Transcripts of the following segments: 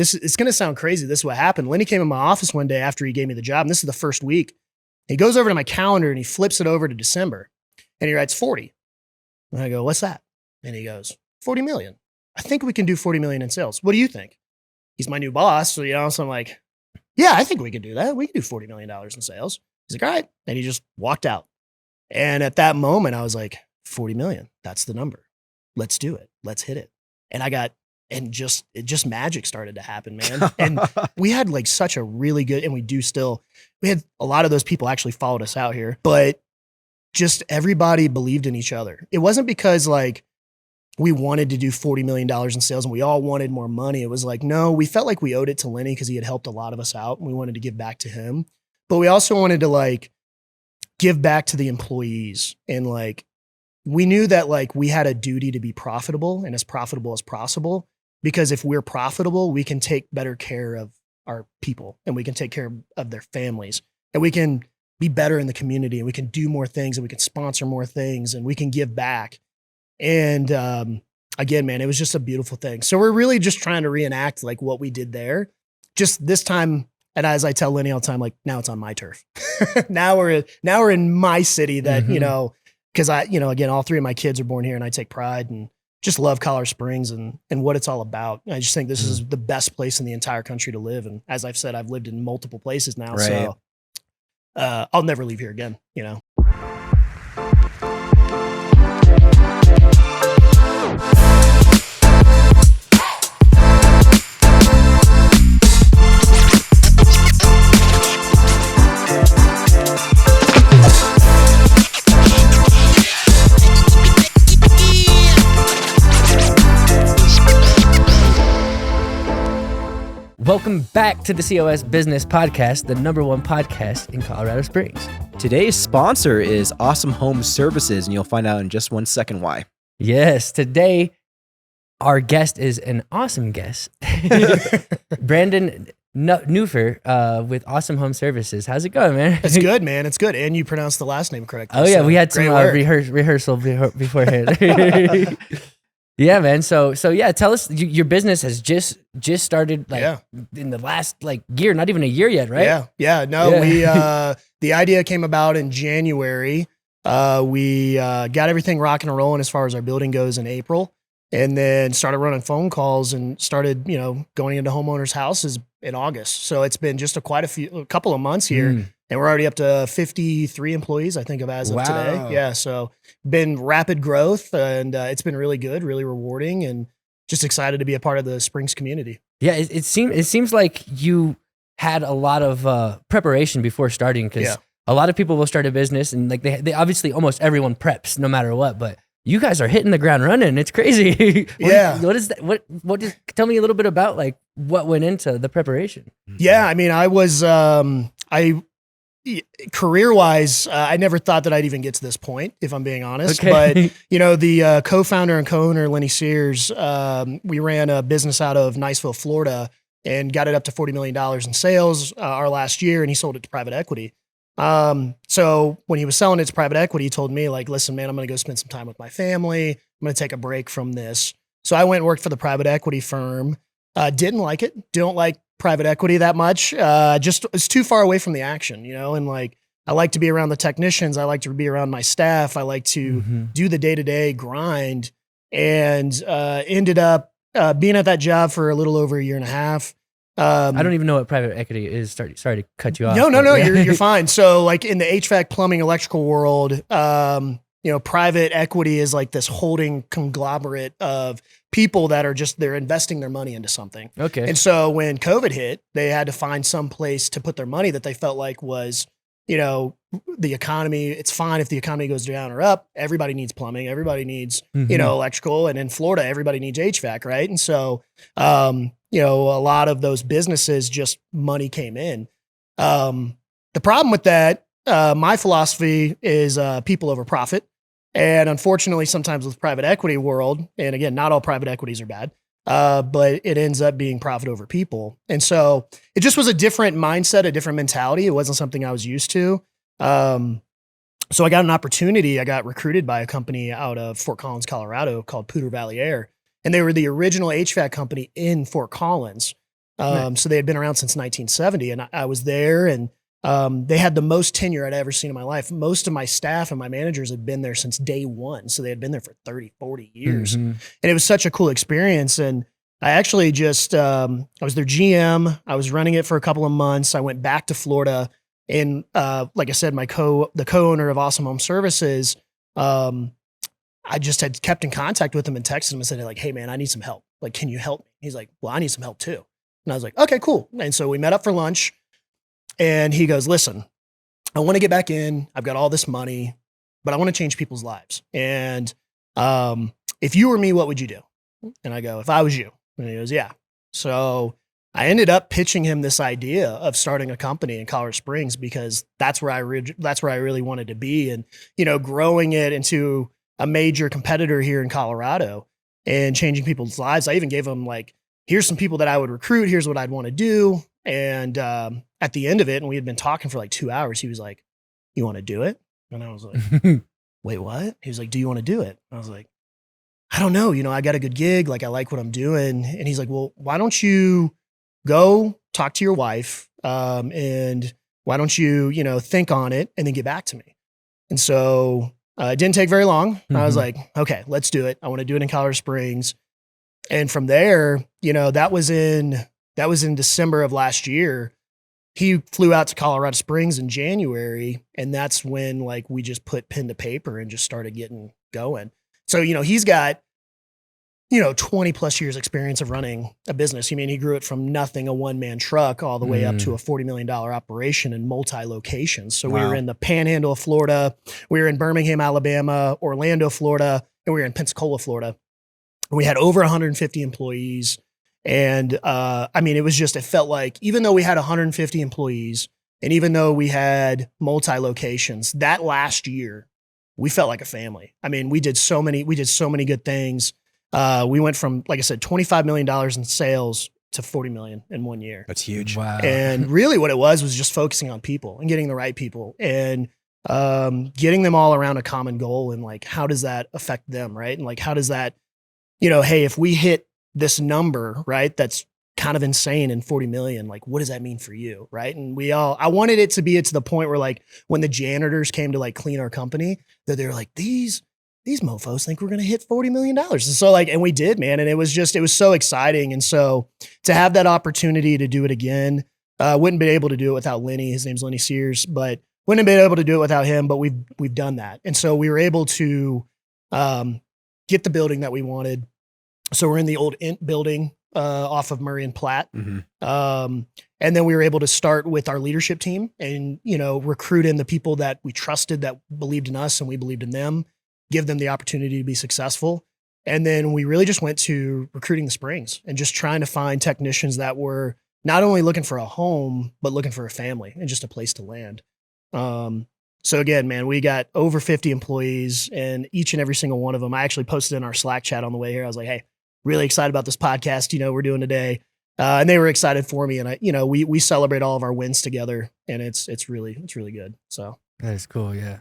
It's going to sound crazy. This is what happened. Lenny came in my office one day after he gave me the job. And this is the first week. He goes over to my calendar and he flips it over to December and he writes 40. And I go, what's that? And he goes, 40 million. I think we can do 40 million in sales. What do you think? He's my new boss. So, so I'm like, yeah, I think we can do that. We can do $40 million in sales. He's like, all right. And he just walked out. And at that moment, I was like, 40 million. That's the number. Let's do it. Let's hit it. And just magic started to happen, man. And we had like such a really good, and we had a lot of those people actually followed us out here, but just everybody believed in each other. It wasn't because like we wanted to do $40 million in sales and we all wanted more money. It was like, no, we felt like we owed it to Lenny because he had helped a lot of us out and we wanted to give back to him. But we also wanted to like give back to the employees. And like, we knew that like we had a duty to be profitable and as profitable as possible, because if we're profitable, we can take better care of our people and we can take care of their families and we can be better in the community and we can do more things and we can sponsor more things and we can give back. And again, man, it was just a beautiful thing. So we're really just trying to reenact like what we did there, just this time. And as I tell Lenny all the time, like now it's on my turf. now we're in my city that, because again, all three of my kids are born here and I take pride and just love Colorado Springs and what it's all about. I just think this is the best place in the entire country to live. And as I've said, I've lived in multiple places now. Right. So I'll never leave here again, Welcome back to the COS Business Podcast, the #1 podcast in Colorado Springs. Today's sponsor is Awesome Home Services, and you'll find out in just 1 second why. Yes, today our guest is an awesome guest, Brandyn Nuffer with Awesome Home Services. How's it going, man? It's good, man. It's good. And you pronounced the last name correctly. Oh, yeah. We had some rehearsal beforehand. Yeah, man. So yeah, tell us, your business has just started in the last year, not even a year yet, right? Yeah. No, we, the idea came about in January. We got everything rocking and rolling as far as our building goes in April, and then started running phone calls and started, going into homeowners' houses in August. So it's been just a couple of months here. And we're already up to 53 employees, I think, as of today. Yeah, so been rapid growth, and it's been really good, really rewarding, and just excited to be a part of the Springs community. Yeah, it seems like you had a lot of preparation before starting, because a lot of people will start a business and they obviously almost everyone preps no matter what, but you guys are hitting the ground running. It's crazy. What is that? What is? Tell me a little bit about what went into the preparation. Yeah, I mean, I was career-wise, I never thought that I'd even get to this point, if I'm being honest. Okay. But, the co-founder and co-owner, Lenny Sears, we ran a business out of Niceville, Florida, and got it up to $40 million in sales our last year, and he sold it to private equity. So when he was selling it to private equity, he told me, listen, man, I'm going to go spend some time with my family. I'm going to take a break from this. So I went and worked for the private equity firm. Didn't like it. Don't like private equity that much. Just it's too far away from the action, and I like to be around the technicians. I like to be around my staff. I like to do the day-to-day grind, and ended up being at that job for a little over a year and a half. I don't even know what private equity is. Sorry to cut you off. No, you're fine. So in the HVAC, plumbing, electrical world, private equity is like this holding conglomerate of people that are they're investing their money into something. Okay. And so when COVID hit, they had to find some place to put their money that they felt like was, the economy. It's fine if the economy goes down or up. Everybody needs plumbing. Everybody needs, electrical. And in Florida, everybody needs HVAC, right? And so, a lot of those businesses, just money came in. The problem with that, my philosophy is people over profit. And unfortunately, sometimes with private equity world, and again, not all private equities are bad, but it ends up being profit over people. And so it just was a different mindset, a different mentality. It wasn't something I was used to. So I got an opportunity. I got recruited by a company out of Fort Collins, Colorado called Poudre Valley Air. And they were the original HVAC company in Fort Collins. So they had been around since 1970, and I was there, and they had the most tenure I'd ever seen in my life. Most of my staff and my managers had been there since day one. So they had been there for 30, 40 years. And it was such a cool experience. And I actually just, I was their GM. I was running it for a couple of months. I went back to Florida, and like I said, the co-owner of Awesome Home Services, I just had kept in contact with him and texted him and said, like, hey man, I need some help. Like, can you help me? He's like, well, I need some help too. And I was like, okay, cool. And so we met up for lunch, and he goes, listen, I want to get back in. I've got all this money, but I want to change people's lives. And if you were me, what would you do? And I go, if I was you. And he goes, yeah. So I ended up pitching him this idea of starting a company in Colorado Springs, because that's where I really wanted to be, and, you know, growing it into a major competitor here in Colorado and changing people's lives. I even gave him, like, here's some people that I would recruit. Here's what I'd want to do. And at the end of it, and we had been talking for like 2 hours, he was like, you want to do it? And I was like, wait, what? He was like, do you want to do it? I was like, I don't know. You know, I got a good gig. Like, I like what I'm doing. And he's like, well, why don't you go talk to your wife? And why don't you, you know, think on it and then get back to me? And so it didn't take very long. I was like, okay, let's do it. I want to do it in Colorado Springs. And from there, you know, that was in December of last year. He flew out to Colorado Springs in January, and that's when, like, we just put pen to paper and just started getting going. So, you know, he's got, you know, 20 plus years experience of running a business. I mean, he grew it from nothing, a one-man truck, all the way up to a $40 million operation in multi-locations. So we were in the Panhandle of Florida, we were in Birmingham, Alabama, Orlando, Florida, and we were in Pensacola, Florida. We had over 150 employees. And I mean, it felt like, even though we had 150 employees, and even though we had multi-locations, that last year, we felt like a family. I mean, we did so many good things. We went from, like I said, $25 million in sales to 40 million in 1 year. That's huge. Wow. And really what it was just focusing on people and getting the right people, and getting them all around a common goal, and, like, how does that affect them, right? And, like, how does that, you know, hey, if we hit this number, right, that's kind of insane in 40 million, like, what does that mean for you, right? And I wanted it to be to the point where, like, when the janitors came to, like, clean our company, that they were like, these mofos think we're going to hit $40 million. And so, like, and we did, man. And it was so exciting. And so to have that opportunity to do it again, wouldn't be able to do it without Lenny. His name's Lenny Sears, but wouldn't have been able to do it without him, but we've done that. And so we were able to get the building that we wanted. So we're in the old Int building off of Murray and Platt. And then we were able to start with our leadership team and, you know, recruit in the people that we trusted, that believed in us and we believed in them, give them the opportunity to be successful. And then we really just went to recruiting the Springs and just trying to find technicians that were not only looking for a home, but looking for a family and just a place to land. So again, man, we got over 50 employees, and each and every single one of them, I actually posted in our Slack chat on the way here. I was like, hey, really excited about this podcast, you know, we're doing today. And they were excited for me. And we celebrate all of our wins together, and it's really good. So that is cool. Yeah.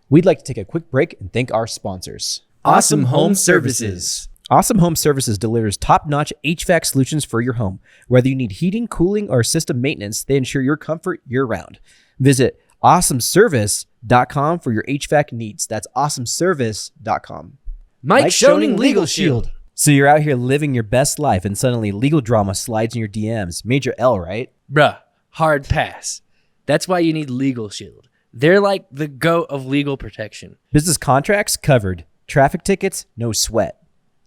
We'd like to take a quick break and thank our sponsors. Awesome Home Services. Awesome Home Services delivers top-notch HVAC solutions for your home. Whether you need heating, cooling, or system maintenance, they ensure your comfort year-round. Visit awesomeservice.com for your HVAC needs. That's awesomeservice.com. Mike Schoening Legal Shield. So you're out here living your best life, and suddenly legal drama slides in your DMs. Major L, right? Bruh, hard pass. That's why you need Legal Shield. They're like the GOAT of legal protection. Business contracts covered. Traffic tickets, no sweat.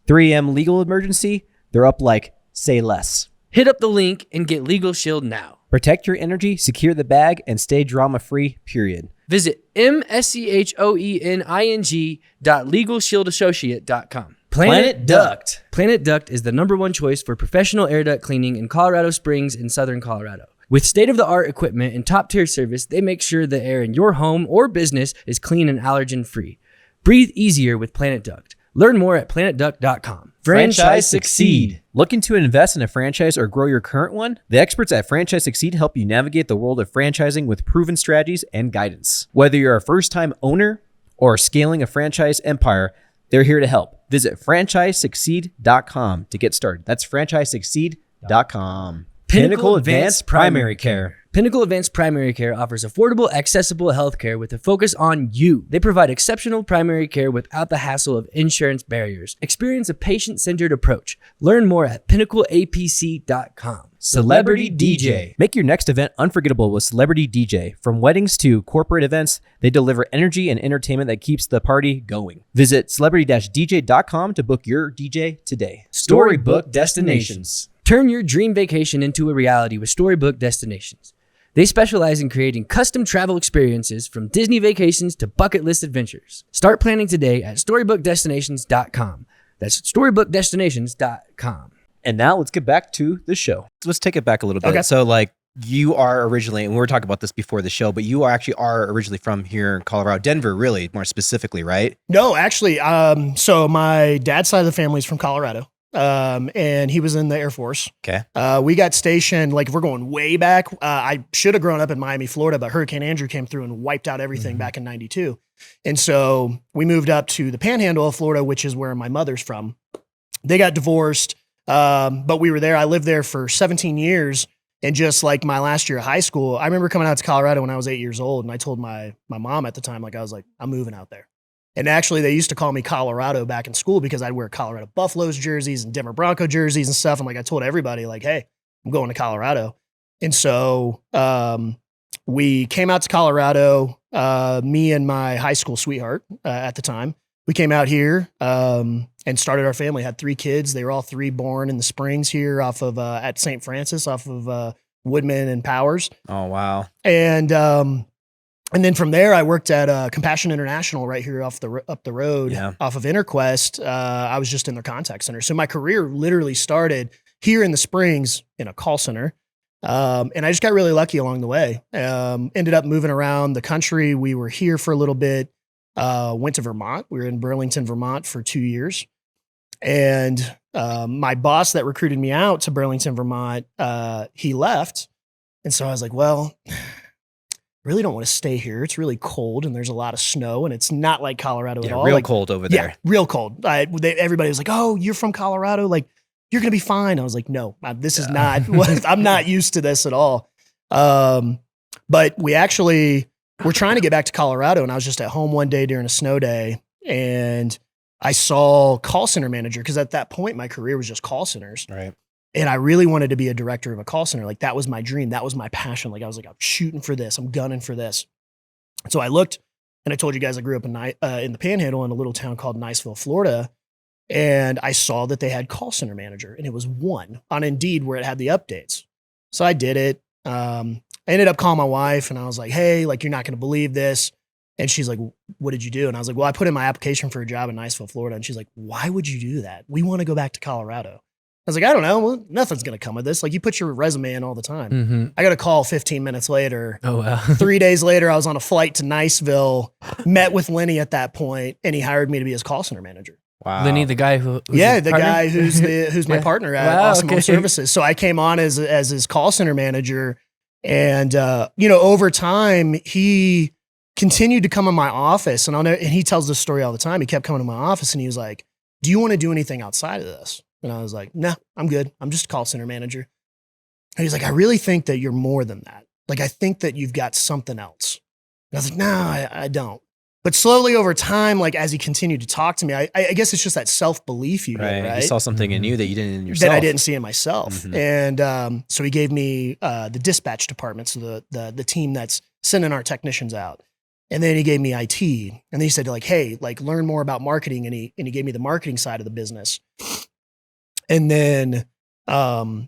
3M legal emergency, they're up like, say less. Hit up the link and get Legal Shield now. Protect your energy, secure the bag, and stay drama-free, period. Visit mscheoeng.legalshieldassociate.com. Planet Duct. Planet Duct is the #1 choice for professional air duct cleaning in Colorado Springs and Southern Colorado. With state-of-the-art equipment and top-tier service, they make sure the air in your home or business is clean and allergen-free. Breathe easier with Planet Duct. Learn more at planetduct.com. Franchise Succeed. Looking to invest in a franchise or grow your current one? The experts at Franchise Succeed help you navigate the world of franchising with proven strategies and guidance. Whether you're a first-time owner or scaling a franchise empire, they're here to help. Visit franchisesucceed.com to get started. That's franchisesucceed.com. Pinnacle Advanced Primary Care. Pinnacle Advanced Primary Care offers affordable, accessible healthcare with a focus on you. They provide exceptional primary care without the hassle of insurance barriers. Experience a patient-centered approach. Learn more at pinnacleapc.com. Celebrity DJ. Make your next event unforgettable with Celebrity DJ. From weddings to corporate events, they deliver energy and entertainment that keeps the party going. Visit celebrity-dj.com to book your DJ today. Storybook Destinations. Turn your dream vacation into a reality with Storybook Destinations. They specialize in creating custom travel experiences from Disney vacations to bucket list adventures. Start planning today at StorybookDestinations.com. That's StorybookDestinations.com. And now let's get back to the show. Let's take it back a little bit. Okay. So like you are originally, and we were talking about this before the show, but you are originally from here in Colorado, Denver, really more specifically, right? No, actually, so my dad's side of the family is from Colorado. And he was in the Air Force. Okay. We got stationed, like if we're going way back, I should have grown up in Miami, Florida, but Hurricane Andrew came through and wiped out everything back in 92. And so we moved up to the Panhandle of Florida, which is where my mother's from. They got divorced, but we were there. I lived there for 17 years. And just like my last year of high school, I remember coming out to Colorado when I was 8 years old. And I told my mom at the time, like I was like, I'm moving out there. And actually, they used to call me Colorado back in school because I'd wear Colorado Buffaloes jerseys and Denver Bronco jerseys and stuff. I'm like, I told everybody, like, hey, I'm going to Colorado. And so we came out to Colorado, me and my high school sweetheart at the time. We came out here and started our family, had 3 kids. They were all 3 born in the Springs here off of at St. Francis, off of Woodman and Powers. Oh, wow. And then from there, I worked at Compassion International right here up the road off of Interquest. I was just in their contact center. So my career literally started here in the Springs in a call center. And I just got really lucky along the way. Ended up moving around the country. We were here for a little bit. Went to Vermont. We were in Burlington, Vermont for 2 years. And my boss that recruited me out to Burlington, Vermont, he left. And so I was like, well, really don't want to stay here. It's really cold and there's a lot of snow and it's not like Colorado at all. Real like, cold over there. Yeah, real cold. Everybody was like, oh, you're from Colorado. Like, you're going to be fine. I was like, no, this is not, I'm not used to this at all. But we're trying to get back to Colorado and I was just at home one day during a snow day and I saw call center manager because at that point, my career was just call centers. Right. And I really wanted to be a director of a call center. Like that was my dream. That was my passion. Like I was like, I'm shooting for this. I'm gunning for this. So I looked and I told you guys I grew up in the Panhandle in a little town called Niceville, Florida. And I saw that they had call center manager and it was one on Indeed where it had the updates. So I did it. I ended up calling my wife and I was like, hey, like, you're not going to believe this. And she's like, what did you do? And I was like, well, I put in my application for a job in Niceville, Florida. And she's like, why would you do that? We want to go back to Colorado. I was like, I don't know. Well, nothing's going to come of this. Like you put your resume in all the time. Mm-hmm. I got a call 15 minutes later. Oh, wow. 3 days later, I was on a flight to Niceville, met with Lenny at that point, and he hired me to be his call center manager. Wow. Lenny, the guy who's guy who's my partner at Wow, Awesome Home Services. So I came on as his call center manager. And, over time, he continued to come in my office. And he tells this story all the time. He kept coming to my office and he was like, do you want to do anything outside of this? And I was like, no, I'm good. I'm just a call center manager. And he's like, I really think that you're more than that. Like, I think that you've got something else. And I was like, no, I don't. But slowly over time, like as he continued to talk to me, I guess it's just that self-belief you get, right? You saw something in you that you didn't in yourself. That I didn't see in myself. Mm-hmm. And so he gave me the dispatch department, so the team that's sending our technicians out. And then he gave me IT. And then he said, like, hey, like learn more about marketing. And he gave me the marketing side of the business. And then I'll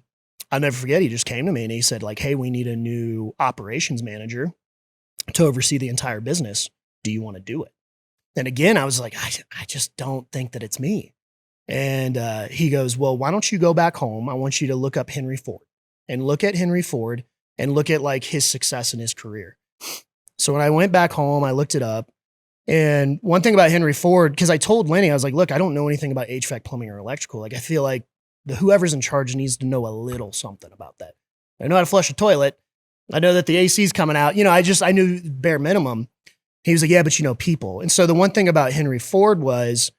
never forget, he just came to me and he said, like, hey, we need a new operations manager to oversee the entire business. Do you want to do it? And again, I was like, I just don't think that it's me. And he goes, well, why don't you go back home? I want you to look up Henry Ford and look at Henry Ford and look at like his success in his career. So when I went back home, I looked it up. And one thing about Henry Ford, because I told Lenny, I was like, look, I don't know anything about HVAC, plumbing, or electrical. Like, I feel like whoever's in charge needs to know a little something about that. I know how to flush a toilet. I know that the AC's coming out. I knew bare minimum. He was like, yeah, but you know people. And so the one thing about Henry Ford was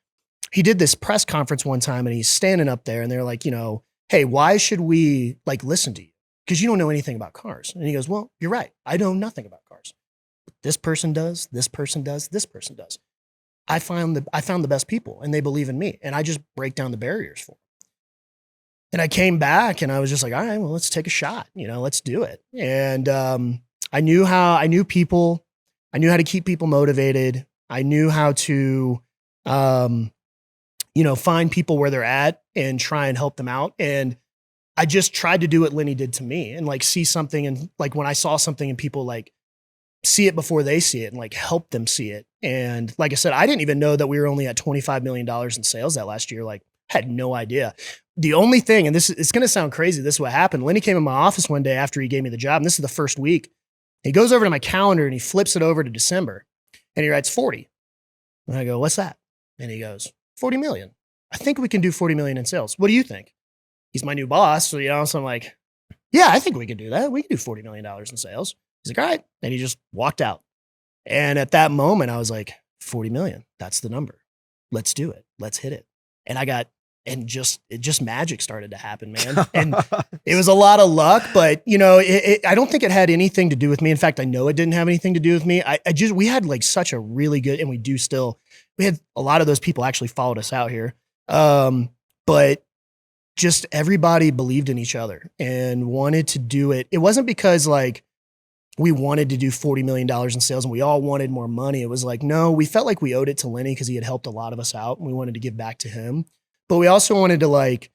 he did this press conference one time and he's standing up there and they're like, hey, why should we like listen to you? because you don't know anything about cars. And he goes, well, you're right. I know nothing about cars. This person does, this person does, this person does. I found the best people and they believe in me. And I just break down the barriers for them. And I came back and I was just like, all right, well, let's take a shot. Let's do it. And I knew how to keep people motivated. I knew how to, find people where they're at and try and help them out. And I just tried to do what Lenny did to me and like see something. And like when I saw something and people like see it before they see it and like help them see it. And like I said, I didn't even know that we were only at $25 million in sales that last year. Like had no idea. The only thing, and it's going to sound crazy, this is what happened. Lenny came in my office one day after he gave me the job. And this is the first week. He goes over to my calendar and he flips it over to December and he writes 40. And I go, what's that? And he goes, 40 million. I think we can do 40 million in sales. What do you think? He's my new boss. So, so I'm like, yeah, I think we can do that. We can do $40 million in sales. He's like, all right. And he just walked out. And at that moment, I was like, 40 million. That's the number. Let's do it. Let's hit it. And just magic started to happen, man. And it was a lot of luck, but I don't think it had anything to do with me. In fact, I know it didn't have anything to do with me. We had like such a really good, and we do still, we had a lot of those people actually followed us out here. But just everybody believed in each other and wanted to do it. It wasn't because like we wanted to do $40 million in sales and we all wanted more money. It was like, no, we felt like we owed it to Lenny because he had helped a lot of us out and we wanted to give back to him. But we also wanted to like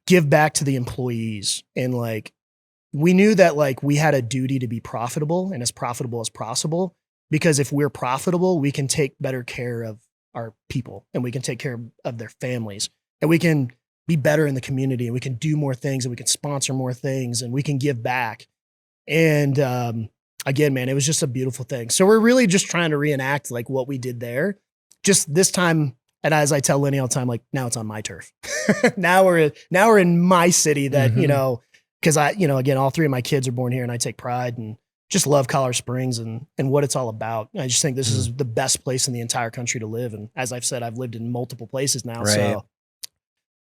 give back to the employees. And like, we knew that like we had a duty to be profitable and as profitable as possible, because if we're profitable, we can take better care of our people and we can take care of their families and we can be better in the community and we can do more things and we can sponsor more things and we can give back. And again, man, it was just a beautiful thing. So we're really just trying to reenact like what we did there, just this time. And as I tell Lenny all the time, like now it's on my turf. now we're in my city that, cause again, all three of my kids are born here and I take pride and just love Colorado Springs and what it's all about. I just think this is the best place in the entire country to live. And as I've said, I've lived in multiple places now. Right.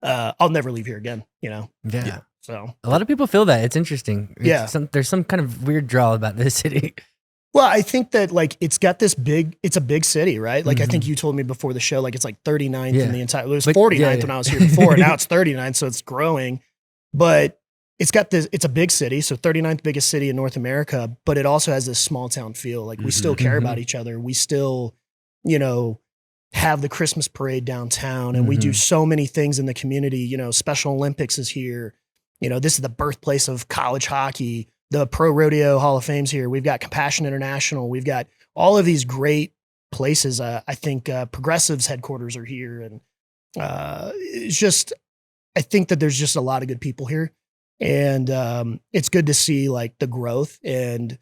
So I'll never leave here again, Yeah. So a lot of people feel that. It's interesting. There's some kind of weird draw about this city. Well, I think that like it's a big city, right? Like I think you told me before the show, like it's like 39th in the entire, it was 49th when I was here before, and now it's 39th, so it's growing. But it's a big city, so 39th biggest city in North America, but it also has this small town feel. Like we still care about each other. We still, have the Christmas parade downtown and we do so many things in the community. Special Olympics is here. This is the birthplace of college hockey. The Pro Rodeo Hall of Fame's here. We've got Compassion International. We've got all of these great places. I think Progressive's headquarters are here. And it's just, I think that there's just a lot of good people here. And it's good to see like the growth. And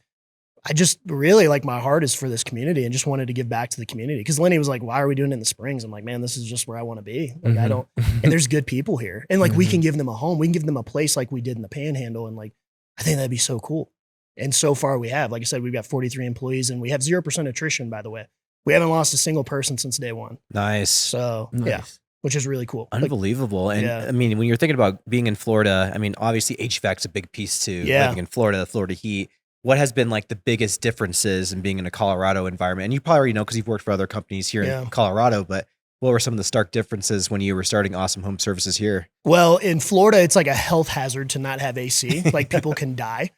I just really like my heart is for this community and just wanted to give back to the community. Because Lenny was like, why are we doing it in the Springs? I'm like, man, this is just where I want to be. Like I don't, and there's good people here. And like we can give them a home. We can give them a place like we did in the Panhandle. And like, I think that'd be so cool. And so far we have, like I said, we've got 43 employees and we have 0% attrition, by the way. We haven't lost a single person since day one. Nice. So yeah, which is really cool. Unbelievable. Like, and I mean, when you're thinking about being in Florida, I mean, obviously HVAC's a big piece too. Yeah. Living in Florida heat. What has been like the biggest differences in being in a Colorado environment? And you probably already know because you've worked for other companies here in Colorado, but what were some of the stark differences when you were starting Awesome Home Services here? Well, in Florida, it's like a health hazard to not have AC. Like people can die.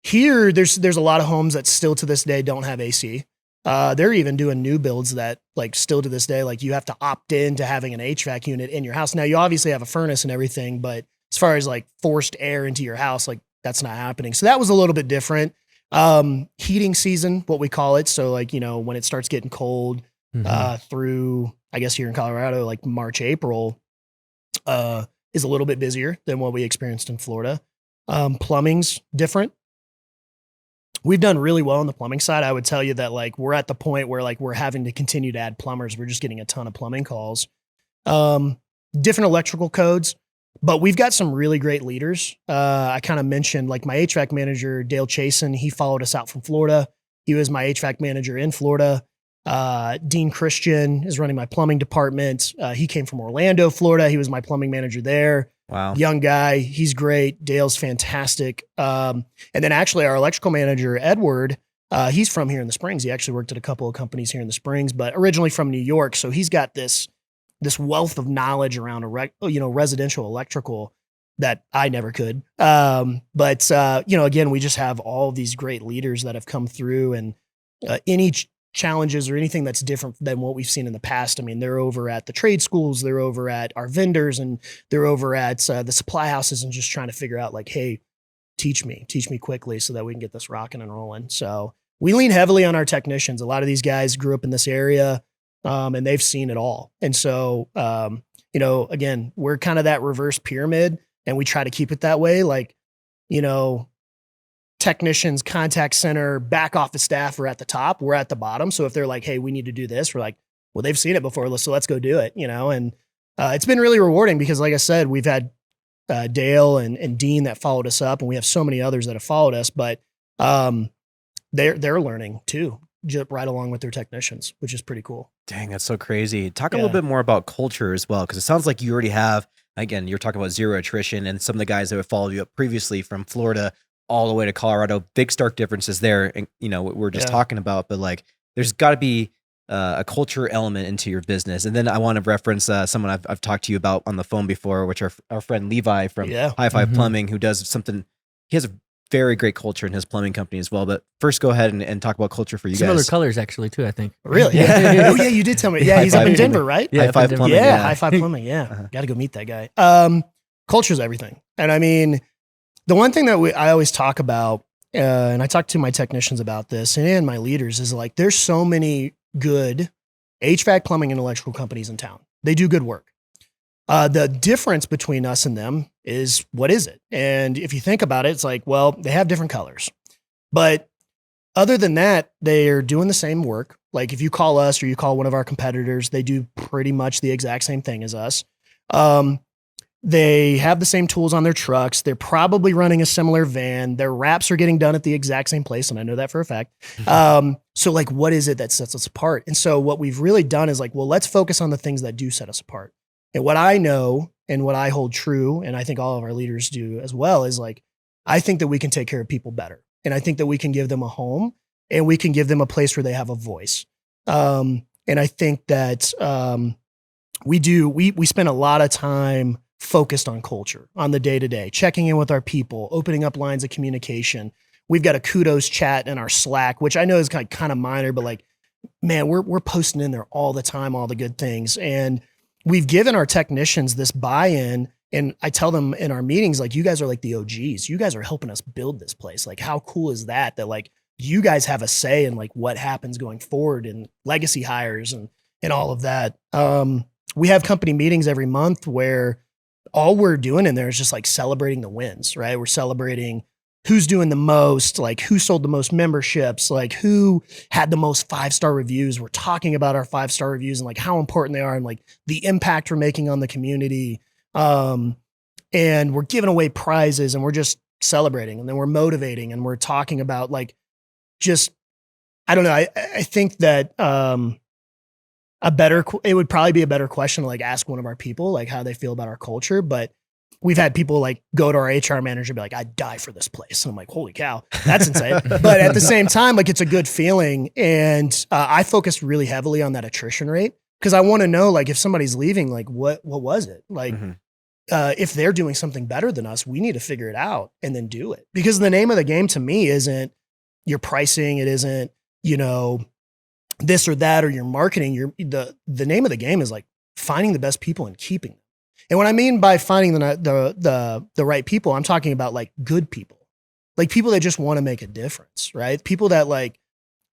Here, there's a lot of homes that still to this day don't have AC. They're even doing new builds that like still to this day, like you have to opt in to having an HVAC unit in your house. Now you obviously have a furnace and everything, but as far as like forced air into your house, like that's not happening. So that was a little bit different. Heating season, what we call it. So like, when it starts getting cold, through, I guess here in Colorado, like March, April, is a little bit busier than what we experienced in Florida. Plumbing's different. We've done really well on the plumbing side. I would tell you that like, we're at the point where like, we're having to continue to add plumbers. We're just getting a ton of plumbing calls, different electrical codes, but we've got some really great leaders. I kind of mentioned like my HVAC manager, Dale Chasen, he followed us out from Florida. He was my HVAC manager in Florida. Dean Christian is running my plumbing department. He came from Orlando, Florida. He was my plumbing manager there. Wow. Young guy. He's great. Dale's fantastic. And then actually our electrical manager, Edward, he's from here in the Springs. He actually worked at a couple of companies here in the Springs, but originally from New York. So he's got this wealth of knowledge around residential electrical that I never could. But again, we just have all these great leaders that have come through, and any challenges or anything that's different than what we've seen in the past. I mean, they're over at the trade schools, they're over at our vendors, and they're over at the supply houses and just trying to figure out like, hey, teach me quickly so that we can get this rocking and rolling. So we lean heavily on our technicians. A lot of these guys grew up in this area, and they've seen it all. And so, again, we're kind of that reverse pyramid, and we try to keep it that way. Like, technicians, contact center, back office staff are at the top. We're at the bottom. So if they're like, hey, we need to do this, we're like, well, they've seen it before, so let's go do it, and it's been really rewarding because, like I said, we've had Dale and Dean that followed us up, and we have so many others that have followed us, but they're learning too, just right along with their technicians, which is pretty cool. Dang, that's so crazy. Talk a little bit more about culture as well, because it sounds like you already have, again, you're talking about zero attrition, and some of the guys that have followed you up previously from Florida all the way to Colorado, big stark differences there. And, what we're just talking about, but like, there's got to be a culture element into your business. And then I want to reference someone I've talked to you about on the phone before, which are our friend Levi from High Five Plumbing, who does something. He has a very great culture in his plumbing company as well. But first, go ahead and talk about culture for you Similar guys. colors, actually, too, I think. Really? Yeah. Oh, yeah, you did tell me. Yeah, he's up in Denver, right? High Five Plumbing. Yeah, High Five Plumbing. Yeah, got to go meet that guy. Culture's everything. And I mean, the one thing that I always talk about, and I talk to my technicians about this and my leaders, is like, there's so many good HVAC, plumbing, and electrical companies in town. They do good work. The difference between us and them is, what is it? And if you think about it, it's like, well, they have different colors. But other than that, they're doing the same work. Like if you call us or you call one of our competitors, they do pretty much the exact same thing as us. They have the same tools on their trucks. They're probably running a similar van. Their wraps are getting done at the exact same place, and I know that for a fact. So like, what is it that sets us apart? And so what we've really done is like, well, let's focus on the things that do set us apart. And what I know and what I hold true, and I think all of our leaders do as well, is like, I think that we can take care of people better. And I think that we can give them a home, and we can give them a place where they have a voice. And I think that we spend a lot of time focused on culture, on the day-to-day, checking in with our people, opening up lines of communication. We've got a kudos chat in our Slack, which I know is kind of minor, but like, man, we're posting in there all the time, all the good things. And we've given our technicians this buy-in, and I tell them in our meetings, like, you guys are like the OGs. You guys are helping us build this place. Like, how cool is that like you guys have a say in like what happens going forward and legacy hires and all of that. We have company meetings every month where all we're doing in there is just like celebrating the wins, right? We're celebrating who's doing the most, like who sold the most memberships, like who had the most 5-star reviews. We're talking about our 5-star reviews and like how important they are and like the impact we're making on the community. And we're giving away prizes, and we're just celebrating, and then we're motivating, and we're talking about like, just, I don't know. I think that, it would probably be a better question to like ask one of our people, like how they feel about our culture. But we've had people like go to our HR manager and be like, I'd die for this place. And I'm like, holy cow, that's insane. But at the same time, like, it's a good feeling. And I focused really heavily on that attrition rate, because I want to know, like, if somebody's leaving, like what was it? Like, if they're doing something better than us, we need to figure it out and then do it. Because the name of the game to me isn't your pricing. It isn't, this or that, or your marketing. The name of the game is like finding the best people and keeping them. And what I mean by finding the right people, I'm talking about like good people, like people that just want to make a difference, right? People that like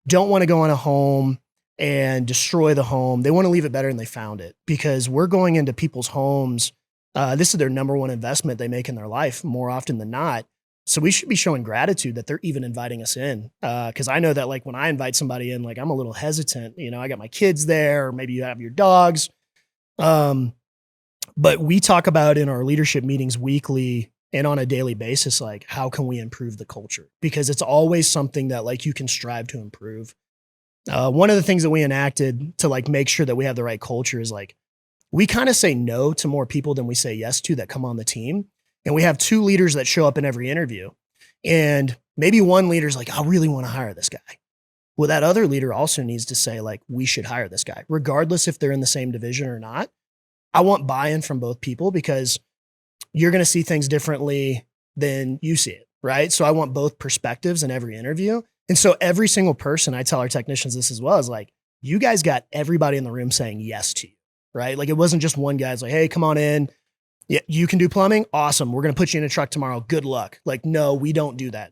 don't want to go in a home and destroy the home. They want to leave it better than they found it, because we're going into people's homes. This is their number one investment they make in their life more often than not. So we should be showing gratitude that they're even inviting us in. Cause I know that like when I invite somebody in, like I'm a little hesitant, I got my kids there, or maybe you have your dogs. But we talk about in our leadership meetings weekly and on a daily basis, like how can we improve the culture? Because it's always something that like you can strive to improve. One of the things that we enacted to like make sure that we have the right culture is like, we kind of say no to more people than we say yes to that come on the team. And we have 2 leaders that show up in every interview. And maybe one leader's like, I really want to hire this guy. Well, that other leader also needs to say, like, we should hire this guy, regardless if they're in the same division or not. I want buy-in from both people because you're going to see things differently than you see it, right? So I want both perspectives in every interview. And so every single person, I tell our technicians this as well, is like, you guys got everybody in the room saying yes to you, right? Like, it wasn't just one guy's like, hey, come on in. Yeah, you can do plumbing? Awesome. We're going to put you in a truck tomorrow. Good luck. Like, no, we don't do that.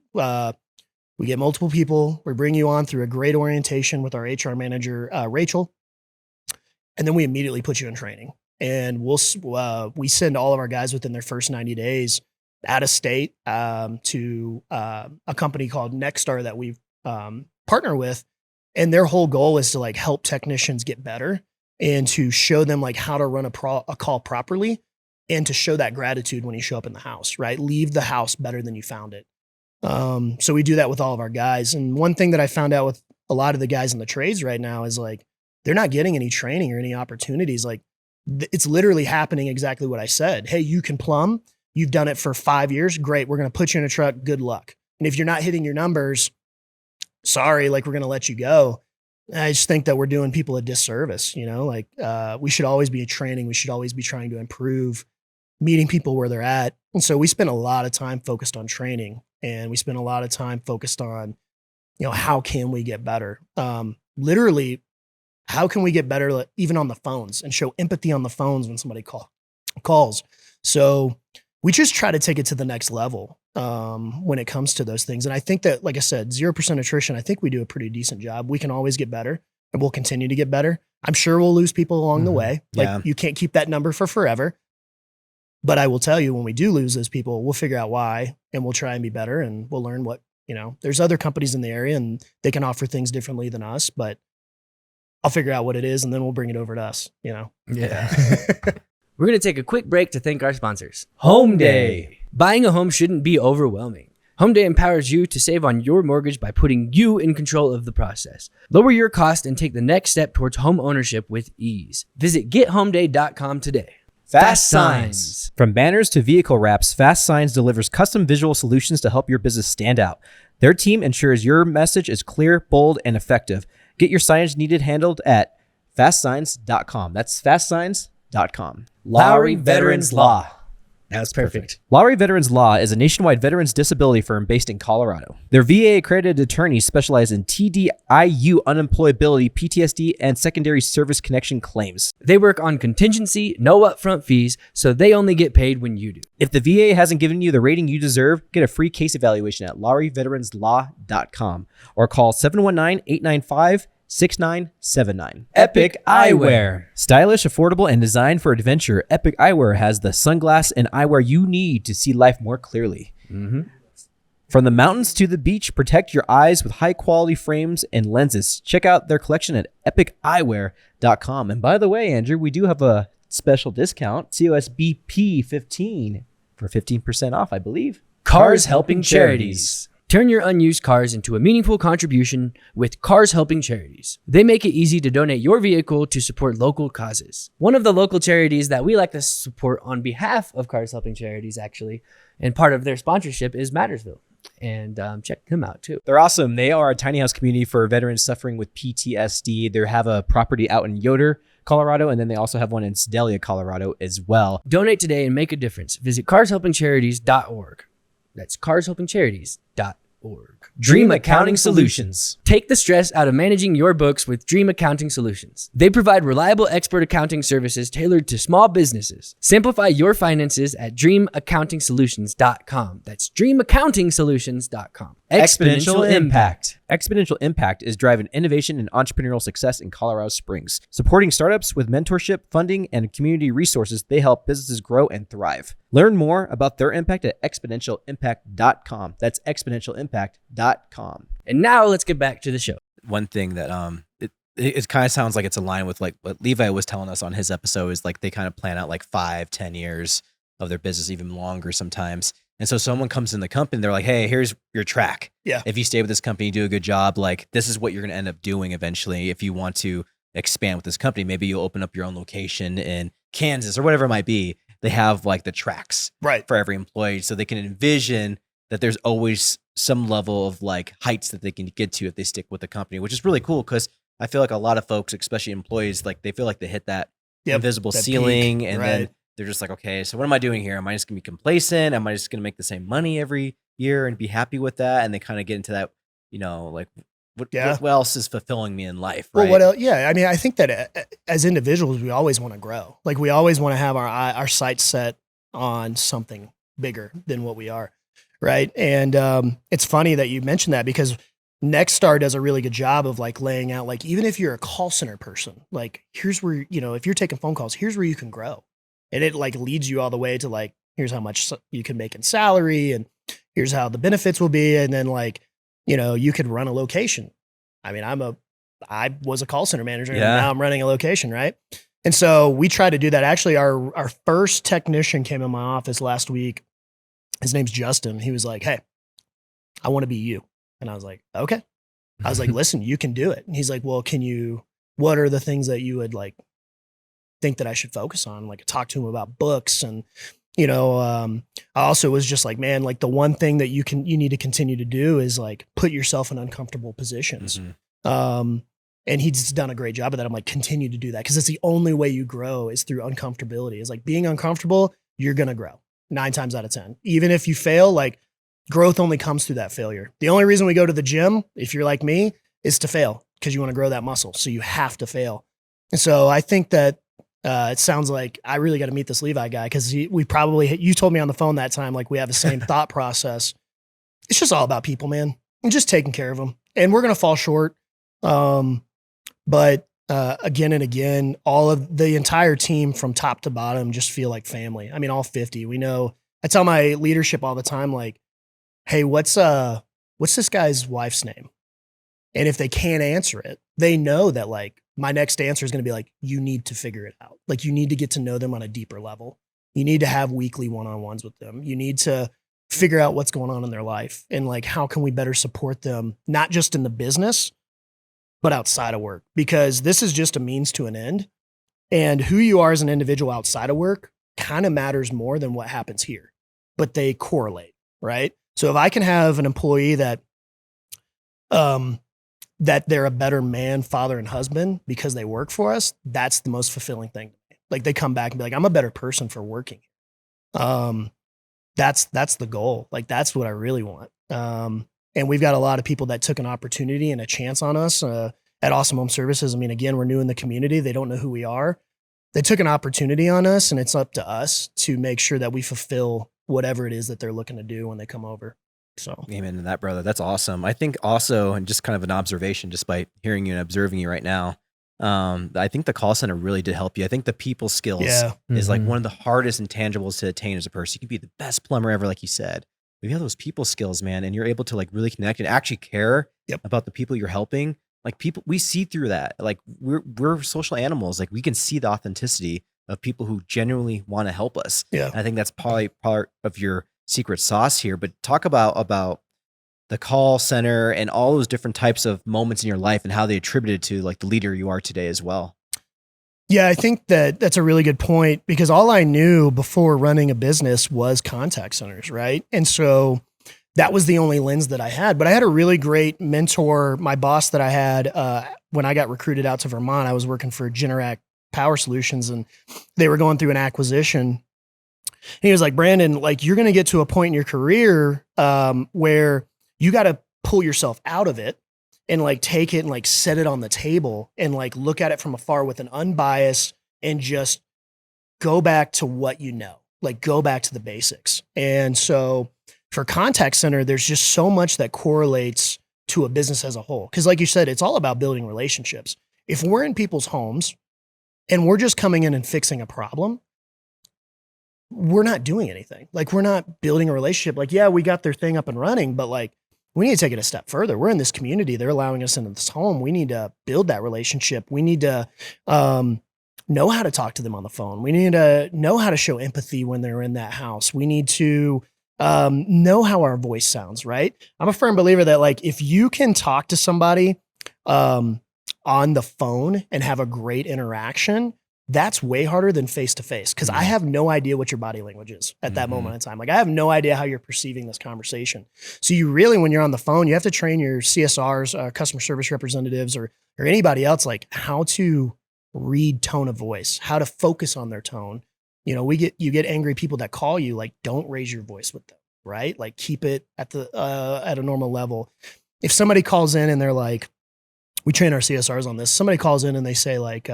We get multiple people. We bring you on through a great orientation with our HR manager, Rachel. And then we immediately put you in training. And we send all of our guys within their first 90 days out of state to a company called Nexstar that we partner with. And their whole goal is to like help technicians get better and to show them like how to run a call properly and to show that gratitude when you show up in the house, right? Leave the house better than you found it. So we do that with all of our guys. And one thing that I found out with a lot of the guys in the trades right now is like, they're not getting any training or any opportunities. Like it's literally happening exactly what I said. Hey, you can plumb. You've done it for 5 years. Great. We're going to put you in a truck. Good luck. And if you're not hitting your numbers, sorry, like we're going to let you go. I just think that we're doing people a disservice, you know, like we should always be training. We should always be trying to improve, meeting people where they're at. And so we spend a lot of time focused on training, and we spend a lot of time focused on, you know, how can we get better? Literally, how can we get better even on the phones and show empathy on the phones when somebody calls? So we just try to take it to the next level when it comes to those things. And I think that, like I said, 0% attrition, I think we do a pretty decent job. We can always get better, and we'll continue to get better. I'm sure we'll lose people along the way. Like you can't keep that number for forever. But I will tell you, when we do lose those people, we'll figure out why, and we'll try and be better, and we'll learn what, you know, there's other companies in the area and they can offer things differently than us, but I'll figure out what it is and then we'll bring it over to us, you know? Yeah. We're going to take a quick break to thank our sponsors. Home Day. Buying a home shouldn't be overwhelming. Home Day empowers you to save on your mortgage by putting you in control of the process. Lower your cost and take the next step towards home ownership with ease. Visit gethomeday.com today. Fast Signs. From banners to vehicle wraps, Fast Signs delivers custom visual solutions to help your business stand out. Their team ensures your message is clear, bold, and effective. Get your signage needed handled at fastsigns.com. That's fastsigns.com. Lowry Veterans Law. That's perfect. Lowry Veterans Law is a nationwide veterans disability firm based in Colorado. Their VA-accredited attorneys specialize in TDIU unemployability, PTSD, and secondary service connection claims. They work on contingency, no upfront fees, so they only get paid when you do. If the VA hasn't given you the rating you deserve, get a free case evaluation at LowryVeteransLaw.com or call 719-895-6979. Epic Eyewear. Stylish, affordable, and designed for adventure, Epic Eyewear has the sunglass and eyewear you need to see life more clearly. From the mountains to the beach, protect your eyes with high-quality frames and lenses. Check out their collection at epiceyewear.com. And by the way, Andrew, we do have a special discount, COSBP 15 for 15% off, I believe. Cars Helping Charities. Turn your unused cars into a meaningful contribution with Cars Helping Charities. They make it easy to donate your vehicle to support local causes. One of the local charities that we like to support on behalf of Cars Helping Charities, actually, and part of their sponsorship is Mattersville. And check them out too. They're awesome. They are a tiny house community for veterans suffering with PTSD. They have a property out in Yoder, Colorado, and then they also have one in Sedalia, Colorado as well. Donate today and make a difference. Visit carshelpingcharities.org. That's carshelpingcharities.org. Dream Accounting Solutions. Take the stress out of managing your books with Dream Accounting Solutions. They provide reliable expert accounting services tailored to small businesses. Simplify your finances at dreamaccountingsolutions.com. That's dreamaccountingsolutions.com. Exponential Impact. Exponential Impact is driving innovation and entrepreneurial success in Colorado Springs. Supporting startups with mentorship, funding, and community resources, they help businesses grow and thrive. Learn more about their impact at exponentialimpact.com. That's exponentialimpact.com. And now let's get back to the show. One thing that it kind of sounds like it's aligned with like what Levi was telling us on his episode is like they kind of plan out like 5-10 years of their business, even longer sometimes. And so someone comes in the company, they're like, hey, here's your track. Yeah. If you stay with this company, you do a good job, like this is what you're going to end up doing eventually. If you want to expand with this company, maybe you'll open up your own location in Kansas or whatever it might be, they have like the tracks Right. for every employee. So they can envision that there's always some level of like heights that they can get to if they stick with the company, which is really cool. Cause I feel like a lot of folks, especially employees, like they feel like they hit that invisible that ceiling peak, and right. then they're just like, okay, so what am I doing here? Am I just gonna be complacent? Am I just gonna make the same money every year and be happy with that? And they kind of get into that, like what else is fulfilling me in life? Right? Well, what else? Yeah. I mean, I think that as individuals, we always want to grow. Like we always want to have our sights set on something bigger than what we are. Right. And it's funny that you mentioned that because Nexstar does a really good job of like laying out, like, even if you're a call center person, like here's where, if you're taking phone calls, here's where you can grow. And it like leads you all the way to like, here's how much you can make in salary and here's how the benefits will be. And then like, you could run a location. I mean, I was a call center manager and now I'm running a location. Right. And so we try to do that. Actually, our first technician came in my office last week. His name's Justin. He was like, hey, I want to be you. And I was like, okay. I was like, listen, you can do it. And he's like, well, what are the things that you would like think that I should focus on? Like talk to him about books. And, I also was just like, man, like the one thing that you need to continue to do is like put yourself in uncomfortable positions. Mm-hmm. And he's done a great job of that. I'm like, continue to do that. Cause it's the only way you grow is through uncomfortability. It's like being uncomfortable, you're going to grow 9 times out of 10. Even if you fail, like growth only comes through that failure. The only reason we go to the gym, if you're like me, is to fail because you want to grow that muscle. So you have to fail. And so I think that it sounds like I really got to meet this Levi guy because you told me on the phone that time, like we have the same thought process. It's just all about people, man, and just taking care of them. And we're going to fall short. But again and again, all of the entire team from top to bottom just feel like family. I mean, all 50, we know, I tell my leadership all the time, like, hey, what's this guy's wife's name? And if they can't answer it, they know that like my next answer is going to be like, you need to figure it out. Like you need to get to know them on a deeper level. You need to have weekly one-on-ones with them. You need to figure out what's going on in their life and like, how can we better support them, not just in the business, but outside of work, because this is just a means to an end. And who you are as an individual outside of work kind of matters more than what happens here, but they correlate, right? So if I can have an employee that they're a better man, father, and husband because they work for us, that's the most fulfilling thing. Like they come back and be like, I'm a better person for working. That's the goal. Like that's what I really want. And we've got a lot of people that took an opportunity and a chance on us at Awesome Home Services. I mean, again, we're new in the community. They don't know who we are. They took an opportunity on us, and it's up to us to make sure that we fulfill whatever it is that they're looking to do when they come over. So, amen to that, brother. That's awesome. I think also, and just kind of an observation, just by hearing you and observing you right now, I think the call center really did help you. I think the people skills is like one of the hardest intangibles to attain as a person. You can be the best plumber ever, like you said. If you have those people skills, man, and you're able to like really connect and actually care about the people you're helping, like people, we see through that. Like we're social animals. Like we can see the authenticity of people who genuinely want to help us. Yeah. And I think that's probably part of your secret sauce here. But talk about the call center and all those different types of moments in your life and how they attributed to like the leader you are today as well. Yeah, I think that's a really good point because all I knew before running a business was contact centers, right? And so that was the only lens that I had. But I had a really great mentor, my boss that I had when I got recruited out to Vermont. I was working for Generac Power Solutions and they were going through an acquisition. And he was like, Brandon, like you're going to get to a point in your career where you got to pull yourself out of it and like take it and like set it on the table and like look at it from afar with an unbiased and just go back to what you know, like go back to the basics. And so for contact center, there's just so much that correlates to a business as a whole. Cause like you said, it's all about building relationships. If we're in people's homes and we're just coming in and fixing a problem, we're not doing anything. Like we're not building a relationship. Like, yeah, we got their thing up and running, but like, we need to take it a step further. We're in this community. They're allowing us into this home. We need to build that relationship. We need to know how to talk to them on the phone. We need to know how to show empathy when they're in that house. We need to know how our voice sounds, right? I'm a firm believer that like, if you can talk to somebody on the phone and have a great interaction, That's way harder than face to face because I have no idea what your body language is at that moment in time. Like I have no idea how you're perceiving this conversation. So you really, when you're on the phone, you have to train your CSRs, customer service representatives, or anybody else, like how to read tone of voice, how to focus on their tone. You know, you get angry people that call you, like don't raise your voice with them, right? Like keep it at a normal level. If somebody calls in and they're like, we train our CSRs on this. Somebody calls in and they say like,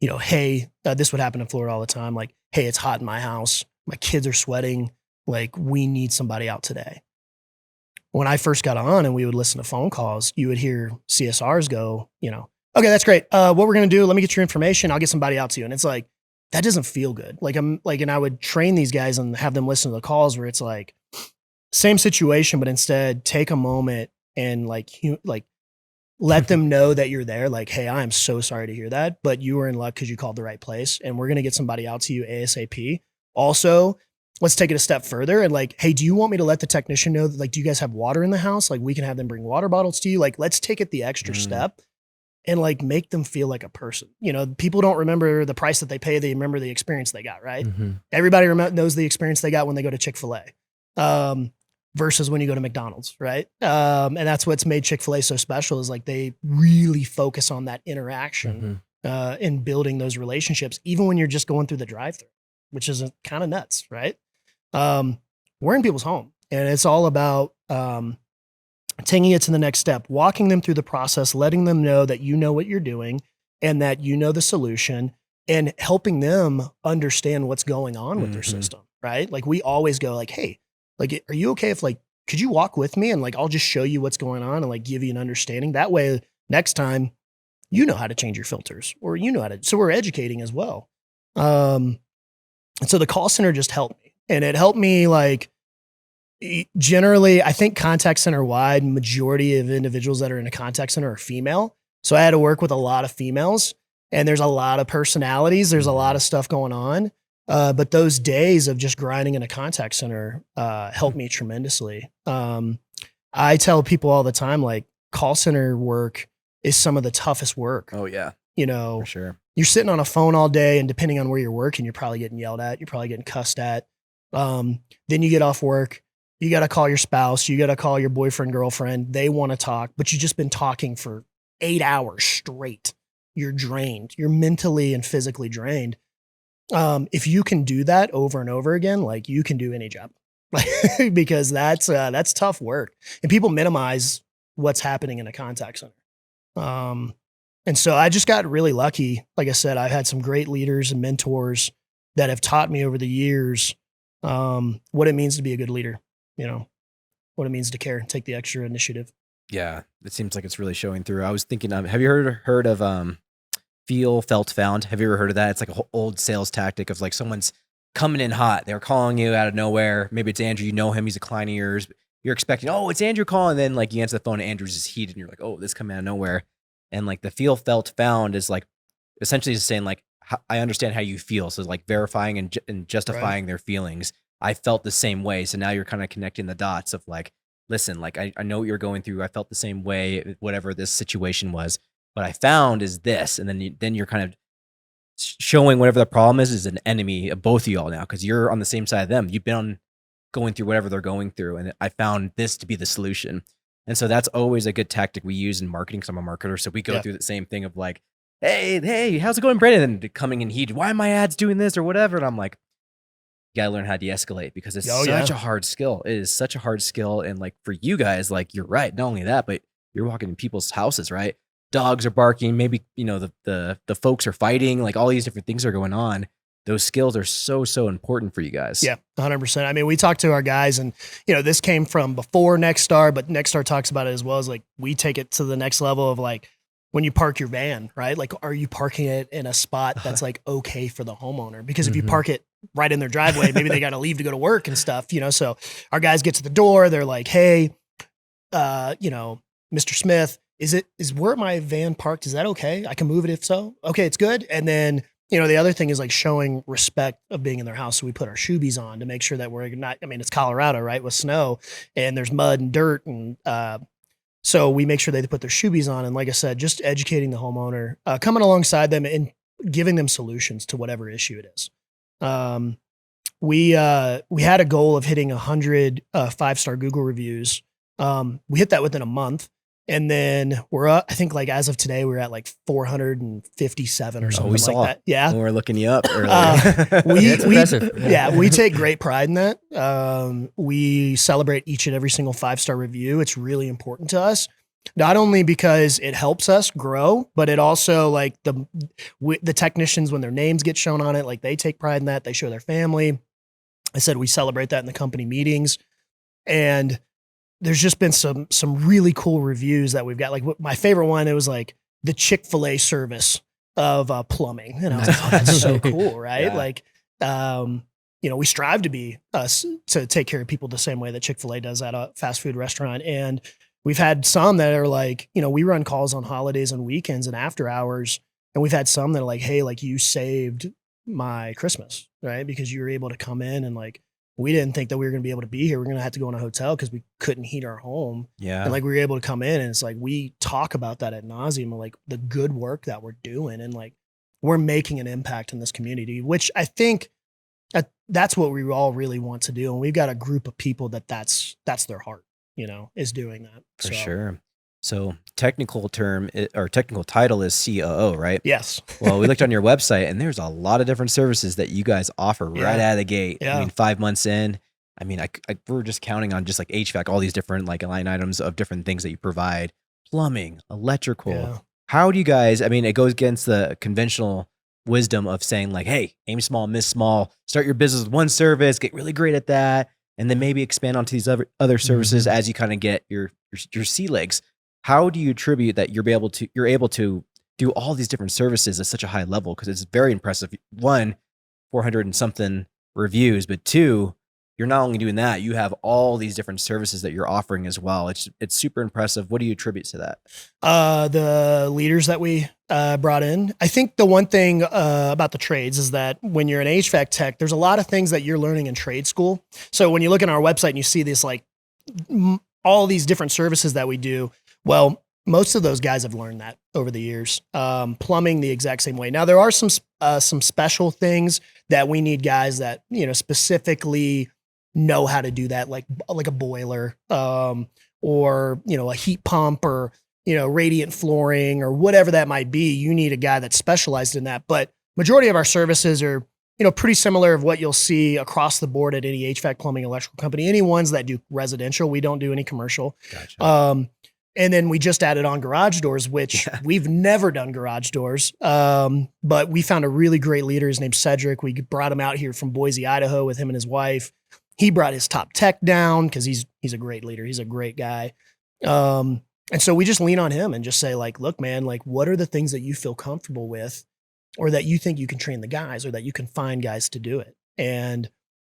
you know, hey, this would happen in Florida all the time. Like, hey, it's hot in my house. My kids are sweating. Like, we need somebody out today. When I first got on and we would listen to phone calls, you would hear CSRs go, you know, okay, that's great. What we're going to do, let me get your information. I'll get somebody out to you. And it's like, that doesn't feel good. Like and I would train these guys and have them listen to the calls where it's like same situation, but instead take a moment and like let them know that you're there. Like, hey, I am so sorry to hear that, but you were in luck because you called the right place and we're going to get somebody out to you ASAP. Also, let's take it a step further and like, hey, do you want me to let the technician know that, like, do you guys have water in the house? Like we can have them bring water bottles to you. Like, let's take it the extra step and like make them feel like a person. You know, people don't remember the price that they pay. They remember the experience they got, right? Everybody knows the experience they got when they go to Chick-fil-A. Versus when you go to McDonald's, right? And that's what's made Chick-fil-A so special is like they really focus on that interaction in building those relationships, even when you're just going through the drive-thru, which is kind of nuts, right? We're in people's home and it's all about taking it to the next step, walking them through the process, letting them know that you know what you're doing and that you know the solution and helping them understand what's going on with their system, right? Like we always go like, hey, like, are you okay if like, could you walk with me and like, I'll just show you what's going on and like give you an understanding. That way, next time, you know how to change your filters or you know how to, so we're educating as well. And so the call center just helped me and it helped me like generally, I think contact center wide majority of individuals that are in a contact center are female. So I had to work with a lot of females and there's a lot of personalities. There's a lot of stuff going on. But those days of just grinding in a contact center helped me tremendously. I tell people all the time, like call center work is some of the toughest work. Oh yeah. You know, for sure. You're sitting on a phone all day and depending on where you're working, you're probably getting yelled at. You're probably getting cussed at. Then you get off work. You got to call your spouse. You got to call your boyfriend, girlfriend. They want to talk, but you've just been talking for 8 hours straight. You're drained. You're mentally and physically drained. If you can do that over and over again, like you can do any job because that's tough work and people minimize what's happening in a contact center. And so I just got really lucky. Like I said, I've had some great leaders and mentors that have taught me over the years, what it means to be a good leader, you know, what it means to care, take the extra initiative. Yeah. It seems like it's really showing through. I was thinking have you heard of, feel, felt, found. Have you ever heard of that? It's like an old sales tactic of like someone's coming in hot. They're calling you out of nowhere. Maybe it's Andrew. You know him. He's a client of yours. You're expecting, oh, it's Andrew calling. And then like you answer the phone and Andrew's just heated and you're like, oh, this coming out of nowhere. And like the feel, felt, found is like essentially just saying like, I understand how you feel. So like verifying and justifying their feelings. I felt the same way. So now you're kind of connecting the dots of like, listen, like I know what you're going through. I felt the same way, whatever this situation was. What I found is this, and then you're kind of showing whatever the problem is an enemy of both of y'all now because you're on the same side of them. You've been going through whatever they're going through, and I found this to be the solution. And so that's always a good tactic we use in marketing because I'm a marketer. So we go through the same thing of like, hey, how's it going, Brandon? And coming in heated, why are my ads doing this or whatever? And I'm like, you gotta learn how to de-escalate because it's such a hard skill. It is such a hard skill, and like for you guys, like you're right. Not only that, but you're walking in people's houses, right? Dogs are barking, maybe, you know, the folks are fighting, like all these different things are going on. Those skills are so important for you guys. Yeah, 100%. I mean, we talked to our guys and, you know, this came from before Nexstar, but Nexstar talks about it as well as like, we take it to the next level of like, when you park your van, right? Like, are you parking it in a spot that's like okay for the homeowner? Because if you park it right in their driveway, maybe they got to leave to go to work and stuff, you know? So our guys get to the door, they're like, hey, you know, Mr. Smith, is where my van parked? Is that okay? I can move it if so. Okay, it's good. And then, you know, the other thing is like showing respect of being in their house. So we put our shoebies on to make sure that we're not, I mean, it's Colorado, right? With snow and there's mud and dirt. And so we make sure they put their shoebies on. And like I said, just educating the homeowner, coming alongside them and giving them solutions to whatever issue it is. We had a goal of hitting 100 5-star Google reviews. We hit that within a month. And then we're up, I think like as of today, we're at like 457 or something like that. Yeah. When we're looking you up earlier. We take great pride in that. We celebrate each and every single 5-star review. It's really important to us, not only because it helps us grow, but it also like the technicians, when their names get shown on it, like they take pride in that. They show their family. I said, we celebrate that in the company meetings. And there's just been some really cool reviews that we've got. Like my favorite one, it was like the Chick-fil-A service of plumbing. And I was like, oh, that's so cool, right? Yeah. Like, we strive to be us to take care of people the same way that Chick-fil-A does at a fast food restaurant. And we've had some that are like, we run calls on holidays and weekends and after hours. And we've had some that are like, hey, like you saved my Christmas, right? Because you were able to come in and like, we didn't think that we were going to be able to be here. We're going to have to go in a hotel because we couldn't heat our home. Yeah. And like, we were able to come in, and it's like, we talk about that ad nauseum, like the good work that we're doing. And like, we're making an impact in this community, which I think that's what we all really want to do. And we've got a group of people that's their heart, is doing that. For sure. So technical term or technical title is COO, right? Yes. Well, we looked on your website and there's a lot of different services that you guys offer right out of the gate. Yeah. I mean, 5 months in, I mean, we're just counting on just like HVAC, all these different like line items of different things that you provide, plumbing, electrical. Yeah. How do you guys, I mean, it goes against the conventional wisdom of saying like, hey, aim small, miss small, start your business with one service, get really great at that, and then maybe expand onto these other services as you kind of get your sea legs. How do you attribute that you're able to do all these different services at such a high level? Because it's very impressive. 1, 400 and something reviews, but 2, you're not only doing that, you have all these different services that you're offering as well. It's super impressive. What do you attribute to that? The leaders that we brought in. I think the one thing about the trades is that when you're an HVAC tech, there's a lot of things that you're learning in trade school. So when you look at our website and you see this like all these different services that we do, well, most of those guys have learned that over the years. Plumbing the exact same way. Now there are some special things that we need guys that specifically know how to do that, like a boiler, or a heat pump, or radiant flooring, or whatever that might be. You need a guy that's specialized in that. But majority of our services are pretty similar of what you'll see across the board at any HVAC, plumbing, electrical company. Any ones that do residential, we don't do any commercial. Gotcha. And then we just added on garage doors, which we've never done garage doors. But we found a really great leader. His name's Cedric. We brought him out here from Boise, Idaho with him and his wife. He brought his top tech down because he's a great leader. He's a great guy. And so we just lean on him and just say like, look, man, like what are the things that you feel comfortable with, or that you think you can train the guys, or that you can find guys to do it. And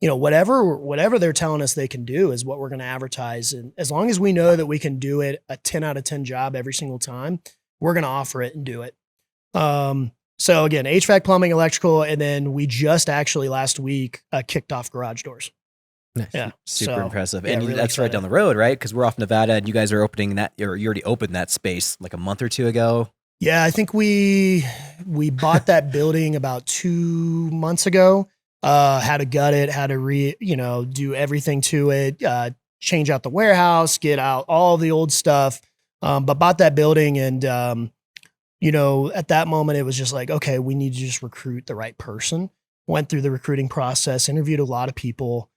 whatever they're telling us they can do is what we're going to advertise. And as long as we know that we can do it a 10 out of 10 job every single time, we're going to offer it and do it. So again, HVAC, plumbing, electrical. And then we just actually last week kicked off garage doors. Nice. Yeah. Super impressive. And really that's excited. Right down the road, right? Because we're off Nevada and you guys are opening that, or you already opened that space like a month or 2 ago. Yeah, I think we bought that building about 2 months ago. Had to gut it, had to do everything to it, change out the warehouse, get out all the old stuff. But bought that building, and at that moment it was just like, okay, we need to just recruit the right person. Went through the recruiting process, interviewed a lot of people.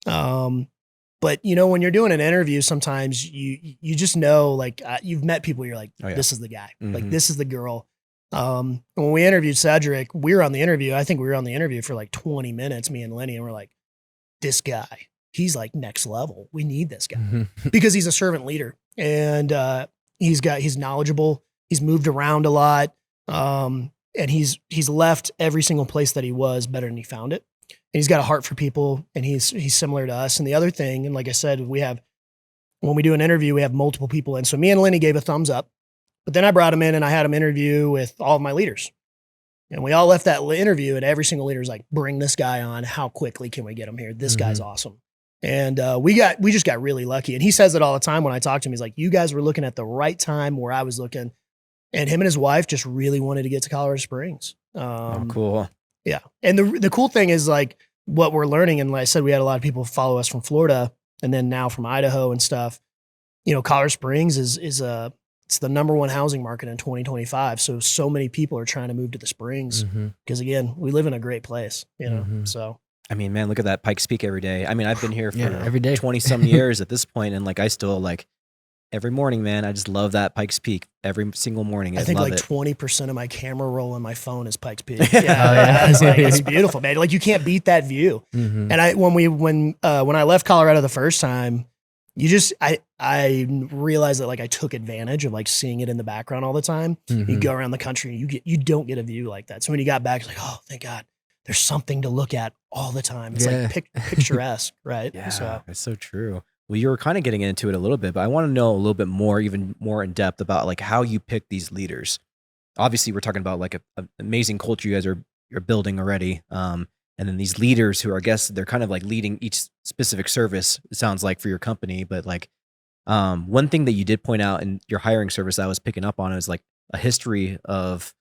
But when you're doing an interview, sometimes you just know, like you've met people, you're like, this is the guy, like this is the girl. When we interviewed Cedric, we were on the interview. I think we were on the interview for like 20 minutes, me and Lenny, and we're like, this guy, he's like next level. We need this guy because he's a servant leader, and he's knowledgeable. He's moved around a lot. And he's left every single place that he was better than he found it. And he's got a heart for people, and he's similar to us. And the other thing, and like I said, when we do an interview, we have multiple people in. So me and Lenny gave a thumbs up. But then I brought him in and I had him interview with all of my leaders. And we all left that interview, and every single leader is like, bring this guy on. How quickly can we get him here? This guy's awesome. And we just got really lucky. And he says it all the time when I talk to him. He's like, you guys were looking at the right time where I was looking. And him and his wife just really wanted to get to Colorado Springs. Cool. Yeah. And the cool thing is like what we're learning. And like I said, we had a lot of people follow us from Florida and then now from Idaho and stuff. You know, Colorado Springs it's the number one housing market in 2025. So many people are trying to move to the Springs because again, we live in a great place, you know? So, I mean, man, look at that Pikes Peak every day. I mean, I've been here for every day 20 some years at this point. And like, I still like every morning, man, I just love that Pikes Peak every single morning. I think love like it. 20% of my camera roll on my phone is Pikes Peak. Yeah, it's beautiful, man. Like you can't beat that view. And when I left Colorado the first time, I realized that like I took advantage of like seeing it in the background all the time. You go around the country and you don't get a view like that. So when you got back, it's like, oh, thank God, there's something to look at all the time. It's like picturesque, right? Yeah, so. It's so true. Well, you were kind of getting into it a little bit, but I want to know a little bit more, even more in depth about like how you pick these leaders. Obviously, we're talking about like an amazing culture you guys you're building already. And then these leaders who are, I guess, they're kind of like leading each specific service, it sounds like, for your company. But like one thing that you did point out in your hiring service that I was picking up on is like a history of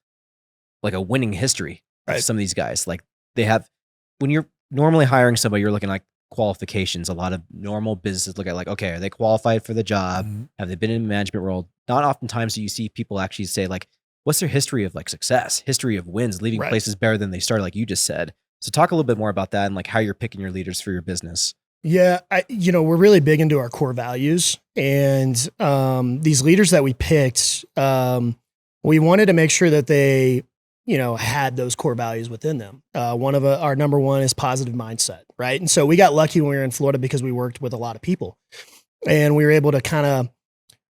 like a winning history of some of these guys. Like they have, when you're normally hiring somebody, you're looking like qualifications. A lot of normal businesses look at like, okay, are they qualified for the job? Have they been in a management role? Not oftentimes do you see people actually say like, what's their history of like success, history of wins, leaving places better than they started, like you just said. So talk a little bit more about that and like how you're picking your leaders for your business. Yeah, we're really big into our core values, and these leaders that we picked, we wanted to make sure that they, had those core values within them. Our number one is positive mindset, right? And so we got lucky when we were in Florida because we worked with a lot of people, and we were able to kind of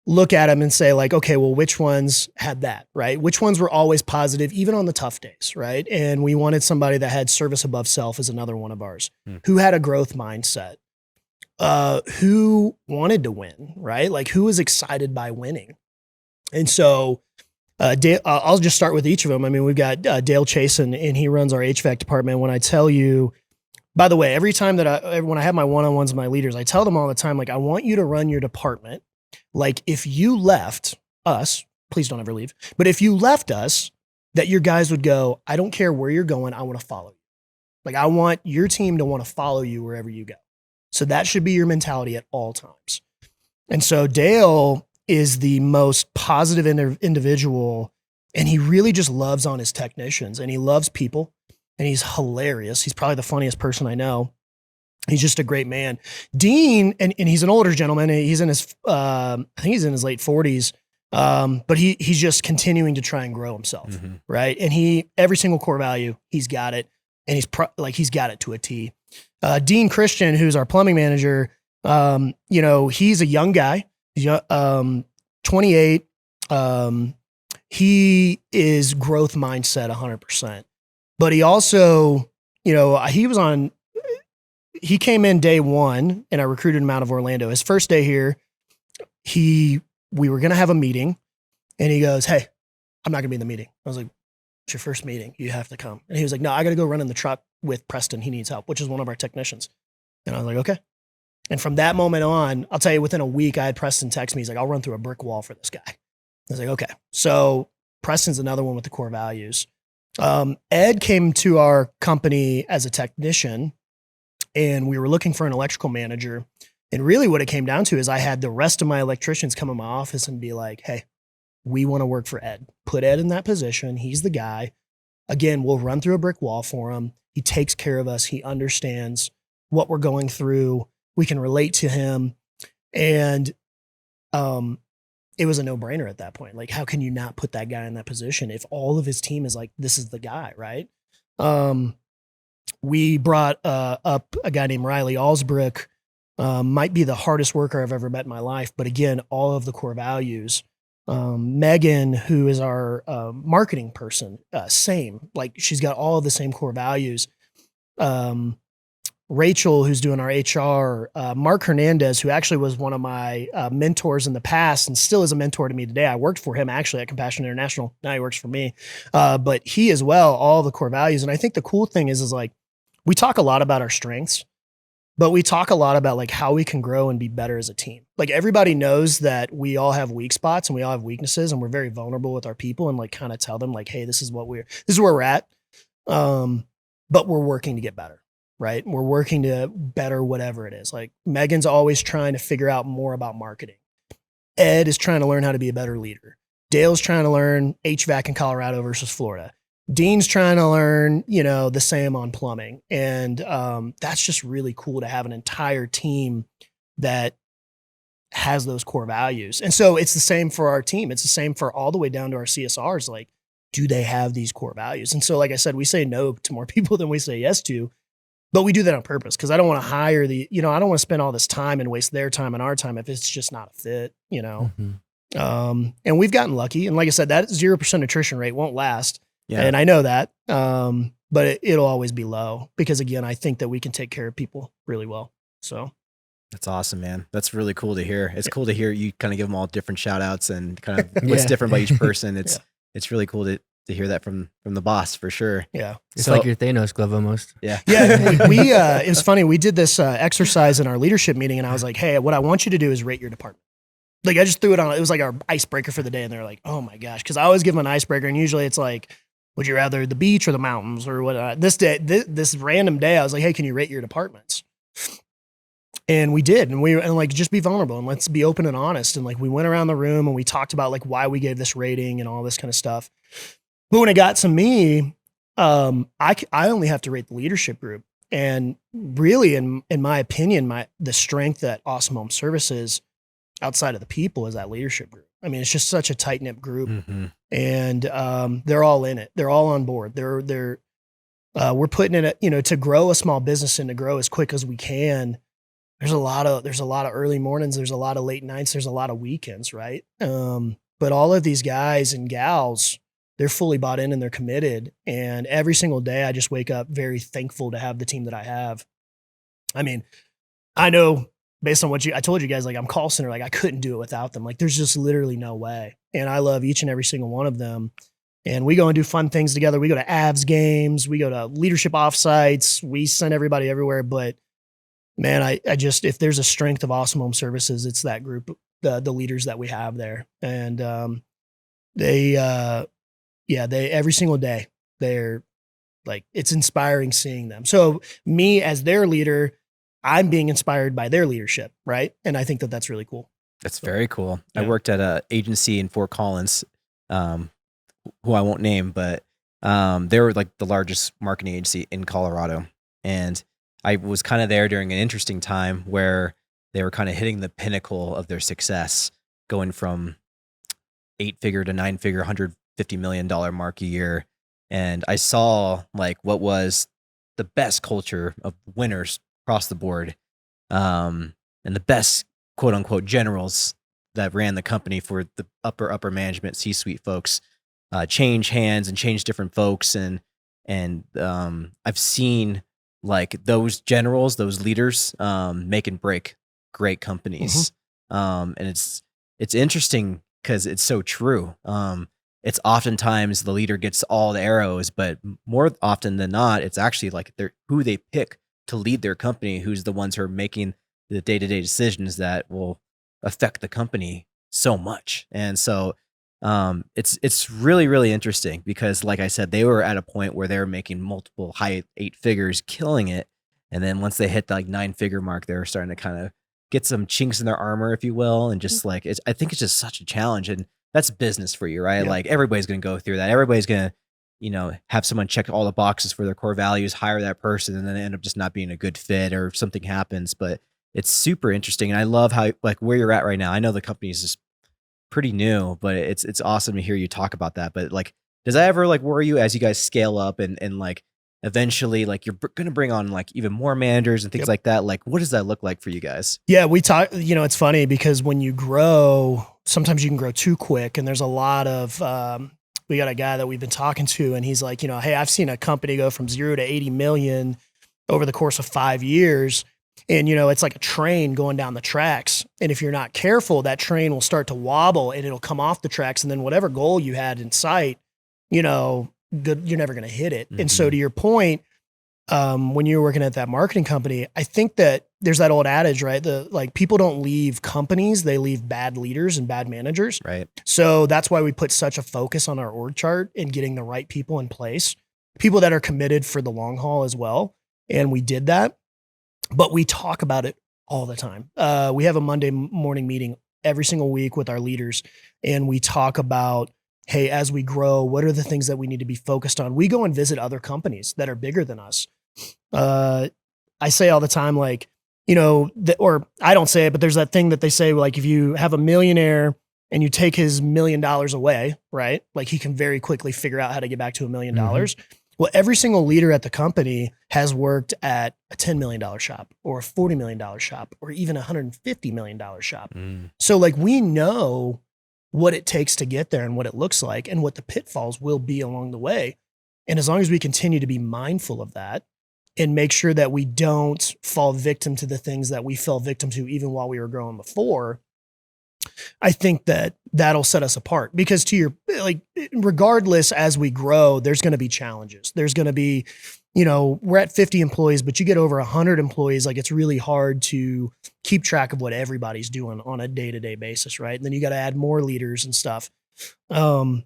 look at them and say like, okay, well, which ones had that, right? Which ones were always positive, even on the tough days, right? And we wanted somebody that had service above self is another one of ours, who had a growth mindset, who wanted to win, right? Like who was excited by winning. And so I'll just start with each of them. I mean, we've got Dale Chasen, and he runs our HVAC department. When I tell you, by the way, every time when I have my one-on-ones with my leaders, I tell them all the time, like, I want you to run your department. Like if you left us, please don't ever leave. But if you left us, that your guys would go, I don't care where you're going. I want to follow you. Like I want your team to want to follow you wherever you go. So that should be your mentality at all times. And so Dale is the most positive individual, and he really just loves on his technicians, and he loves people, and he's hilarious. He's probably the funniest person I know. He's just a great man. Dean, and he's an older gentleman. He's in his, I think he's in his late 40s. But he's just continuing to try and grow himself. Right. And every single core value, he's got it. And he's got it to a T. Dean Christian, who's our plumbing manager, he's a young guy. He's 28. He is growth mindset 100%, but he also, he came in day one, and I recruited him out of Orlando. His first day here, we were going to have a meeting, and he goes, hey, I'm not going to be in the meeting. I was like, it's your first meeting. You have to come. And he was like, no, I got to go run in the truck with Preston. He needs help, which is one of our technicians. And I was like, okay. And from that moment on, I'll tell you, within a week, I had Preston text me. He's like, I'll run through a brick wall for this guy. I was like, okay. So Preston's another one with the core values. Ed came to our company as a technician, and we were looking for an electrical manager. And really what it came down to is I had the rest of my electricians come in my office and be like, hey, we want to work for Ed. Put Ed in that position. He's the guy. Again, we'll run through a brick wall for him. He takes care of us. He understands what we're going through. We can relate to him. And it was a no-brainer at that point. Like, how can you not put that guy in that position if all of his team is like, this is the guy, right? We brought up a guy named Riley Alsbrook. Might be the hardest worker I've ever met in my life. But again, all of the core values. Megan, who is our marketing person, same. Like, she's got all of the same core values. Rachel, who's doing our HR, Mark Hernandez, who actually was one of my mentors in the past and still is a mentor to me today. I worked for him actually at Compassion International. Now he works for me. But he as well, all the core values. And I think the cool thing is like, we talk a lot about our strengths, But we talk a lot about like how we can grow and be better as a team. Like everybody knows that we all have weak spots and we all have weaknesses, and we're very vulnerable with our people and like kind of tell them like, hey, this is where we're at. But we're working to get better, right? We're working to better whatever it is. Like Megan's always trying to figure out more about marketing. Ed is trying to learn how to be a better leader. Dale's trying to learn HVAC in Colorado versus Florida. Dean's trying to learn, the same on plumbing. And that's just really cool to have an entire team that has those core values. And so it's the same for our team. It's the same for all the way down to our CSRs. Like, do they have these core values? And so, like I said, we say no to more people than we say yes to, but we do that on purpose because I don't want to hire I don't want to spend all this time and waste their time and our time if it's just not a fit, Mm-hmm. And we've gotten lucky. And like I said, that 0% attrition rate won't last. Yeah. And I know that, but it'll always be low because again, I think that we can take care of people really well. So that's awesome, man. That's really cool to hear. It's cool to hear you kind of give them all different shout outs and kind of what's different by each person. It's really cool to hear that from the boss for sure. Yeah. It's like your Thanos glove almost. Yeah. Yeah. We it was funny. We did this exercise in our leadership meeting and I was like, hey, what I want you to do is rate your department. Like I just threw it on. It was like our icebreaker for the day. And they're like, oh my gosh. Cause I always give them an icebreaker and usually it's like, would you rather the beach or the mountains or what? This random day, I was like, hey, can you rate your departments? And we did. And like, just be vulnerable and let's be open and honest. And like, we went around the room and we talked about like why we gave this rating and all this kind of stuff. But when it got to me, I only have to rate the leadership group. And really, in my opinion, the strength that Awesome Home Services outside of the people is that leadership group. I mean, it's just such a tight knit group, and they're all in it. They're all on board. We're putting in to grow a small business and to grow as quick as we can. There's a lot of early mornings. There's a lot of late nights. There's a lot of weekends, right? But all of these guys and gals, they're fully bought in and they're committed. And every single day, I just wake up very thankful to have the team that I have. I mean, I know. Based on what I told you guys, like I'm call center, like I couldn't do it without them. Like there's just literally no way. And I love each and every single one of them. And we go and do fun things together. We go to Avs games. We go to leadership offsites. We send everybody everywhere. But man, I just, if there's a strength of Awesome Home Services, it's that group, the leaders that we have there. And they every single day, they're like, it's inspiring seeing them. So me as their leader, I'm being inspired by their leadership, right? And I think that that's really cool. That's very cool. Yeah. I worked at an agency in Fort Collins, who I won't name, but they were like the largest marketing agency in Colorado. And I was kind of there during an interesting time where they were kind of hitting the pinnacle of their success, going from 8-figure to 9-figure, $150 million mark a year. And I saw like what was the best culture of winners across the board, and the best quote unquote generals that ran the company for the upper management C-suite folks change hands and change different folks. And I've seen like those generals, those leaders make and break great companies. And it's interesting because it's so true. It's oftentimes the leader gets all the arrows, but more often than not, it's actually like who they pick to lead their company, who's the ones who are making the day-to-day decisions that will affect the company so much. And so it's really, really interesting because like I said, they were at a point where they were making multiple high 8 figures, killing it. And then once they hit the like 9-figure mark, they were starting to kind of get some chinks in their armor, if you will. And just like, I think it's just such a challenge, and that's business for you, right? Yeah. Like everybody's going to go through that. Everybody's going to, have someone check all the boxes for their core values, hire that person, and then they end up just not being a good fit or something happens. But it's super interesting. And I love how, like, where you're at right now. I know the company is just pretty new, but it's awesome to hear you talk about that. But like, does that ever like worry you as you guys scale up and like eventually like you're going to bring on like even more managers and things like that? Like, what does that look like for you guys? Yeah, we talk, it's funny because when you grow, sometimes you can grow too quick. And there's a lot of, we got a guy that we've been talking to and he's like, hey, I've seen a company go from 0 to 80 million over the course of 5 years. And, it's like a train going down the tracks. And if you're not careful, that train will start to wobble and it'll come off the tracks. And then whatever goal you had in sight, you're never going to hit it. Mm-hmm. And so to your point, when you were working at that marketing company, I think that there's that old adage, right? People don't leave companies, they leave bad leaders and bad managers. Right. So that's why we put such a focus on our org chart and getting the right people in place, people that are committed for the long haul as well. And we did that, but we talk about it all the time. We have a Monday morning meeting every single week with our leaders, and we talk about, hey, as we grow, what are the things that we need to be focused on? We go and visit other companies that are bigger than us. I say all the time, like, or I don't say it, but there's that thing that they say, like, if you have a millionaire and you take his $1 million away, right? Like, he can very quickly figure out how to get back to $1 million. Well, every single leader at the company has worked at a $10 million shop or a $40 million shop or even a $150 million shop. So like, we know what it takes to get there and what it looks like and what the pitfalls will be along the way. And as long as we continue to be mindful of that and make sure that we don't fall victim to the things that we fell victim to even while we were growing before, I think that that'll set us apart. Because regardless, as we grow, there's going to be challenges. There's going to be, we're at 50 employees, but you get over 100 employees, like, it's really hard to keep track of what everybody's doing on a day-to-day basis, right? And then you got to add more leaders and stuff. But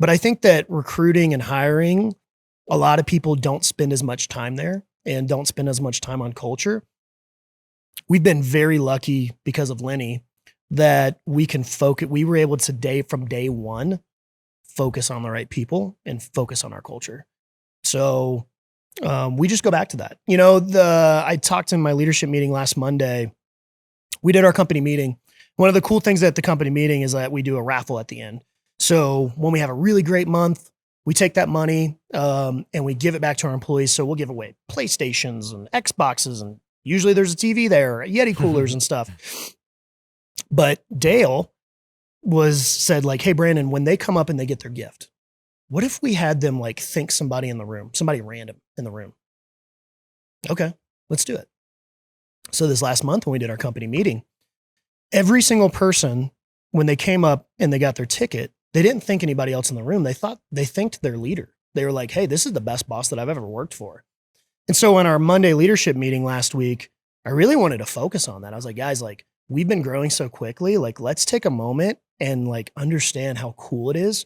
I think that recruiting and hiring, a lot of people don't spend as much time there and don't spend as much time on culture. We've been very lucky because of Lenny that we can focus. We were able to from day one, focus on the right people and focus on our culture. So we just go back to that. I talked in my leadership meeting last Monday. We did our company meeting. One of the cool things at the company meeting is that we do a raffle at the end. So when we have a really great month, we take that money and we give it back to our employees. So we'll give away PlayStations and Xboxes, and usually there's a TV there, Yeti coolers and stuff. But Dale said, like, hey, Brandon, when they come up and they get their gift, what if we had them like thank somebody in the room, somebody random in the room? Okay, let's do it. So this last month when we did our company meeting, every single person, when they came up and they got their ticket, they didn't thank anybody else in the room. They thanked their leader. They were like, hey, this is the best boss that I've ever worked for. And so in our Monday leadership meeting last week, I really wanted to focus on that. I was like, guys, like, we've been growing so quickly. Like, let's take a moment and like understand how cool it is.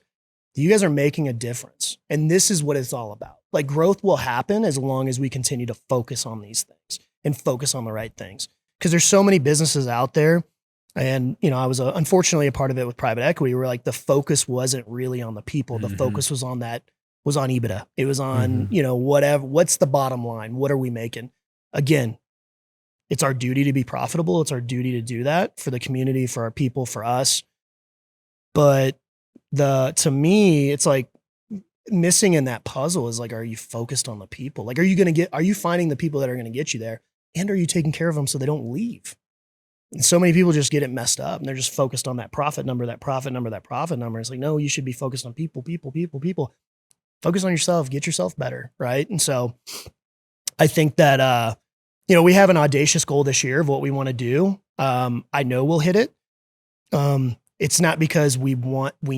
You guys are making a difference. And this is what it's all about. Like, growth will happen as long as we continue to focus on these things and focus on the right things. Because there's so many businesses out there. And, I was unfortunately a part of it with private equity, where like the focus wasn't really on the people. The focus was on EBITDA. It was on, whatever, what's the bottom line? What are we making? Again, it's our duty to be profitable. It's our duty to do that for the community, for our people, for us. But to me, it's like missing in that puzzle is like, are you focused on the people? Like, are you finding the people that are going to get you there? And are you taking care of them so they don't leave? And so many people just get it messed up and they're just focused on that profit number. It's like, no, you should be focused on people. Focus on yourself, get yourself better. Right. And so I think that, we have an audacious goal this year of what we want to do. I know we'll hit it. It's not because we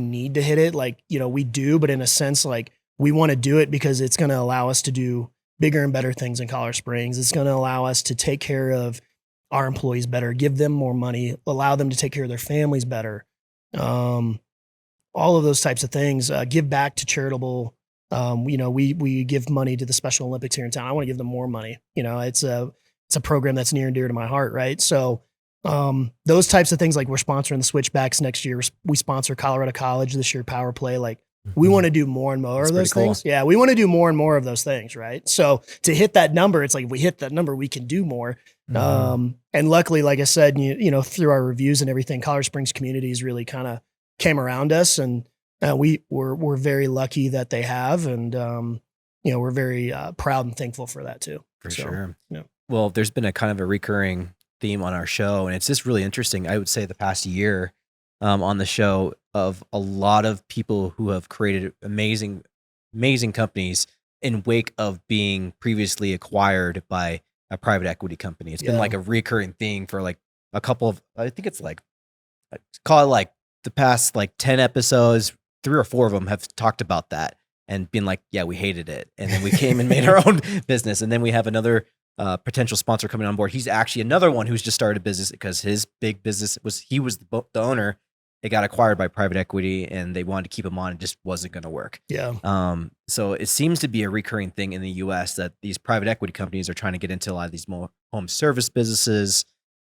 need to hit it. Like, we do, but in a sense, like, we want to do it because it's going to allow us to do bigger and better things in Colorado Springs. It's going to allow us to take care of our employees better, give them more money, allow them to take care of their families better. All of those types of things, give back to charitable. We give money to the Special Olympics here in town. I want to give them more money. It's a program that's near and dear to my heart. Right. So, those types of things, like we're sponsoring the Switchbacks next year. We sponsor Colorado College this year, Power Play. Like, we want to do more and more of those things. Yeah. We want to do more and more of those things. Right. So to hit that number, it's like, if we hit that number, we can do more. And luckily, like I said, through our reviews and everything, Colorado Springs communities really kind of came around us, and we're very lucky that they have. And, we're very proud and thankful for that too. For sure. Yeah. Well, there's been a kind of a recurring theme on our show, and it's just really interesting. I would say the past year on the show, of a lot of people who have created amazing companies in wake of being previously acquired by a private equity company. It's been like a recurring thing for like a couple of, I think it's like, call it like the past like 10 episodes, 3 or 4 of them have talked about that. and being like, yeah, we hated it. And then we came and made our own business. And then we have another potential sponsor coming on board. He's actually another one who's just started a business because his big business he was the owner. It got acquired by private equity and they wanted to keep him on. It just wasn't going to work. Yeah. So it seems to be a recurring thing in the US that these private equity companies are trying to get into a lot of these more home service businesses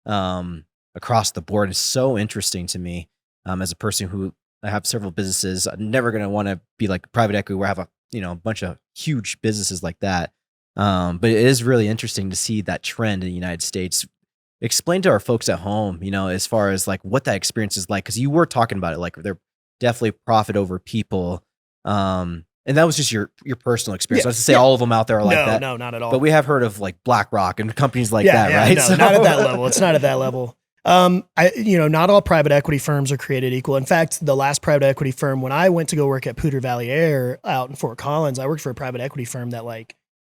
across the board. It's so interesting to me as a person who I have several businesses. I'm never going to want to be like private equity where I have a bunch of huge businesses like that. But it is really interesting to see that trend in the United States. Explain to our folks at home, as far as like what that experience is like, because you were talking about it, like they're definitely profit over people. And that was just your personal experience. Yeah, Not to say all of them out there are like that. No, not at all. But we have heard of like BlackRock and companies like that, right? No, not at that level. It's not at that level. Not all private equity firms are created equal. In fact, the last private equity firm, when I went to go work at Poudre Valley Air out in Fort Collins, I worked for a private equity firm that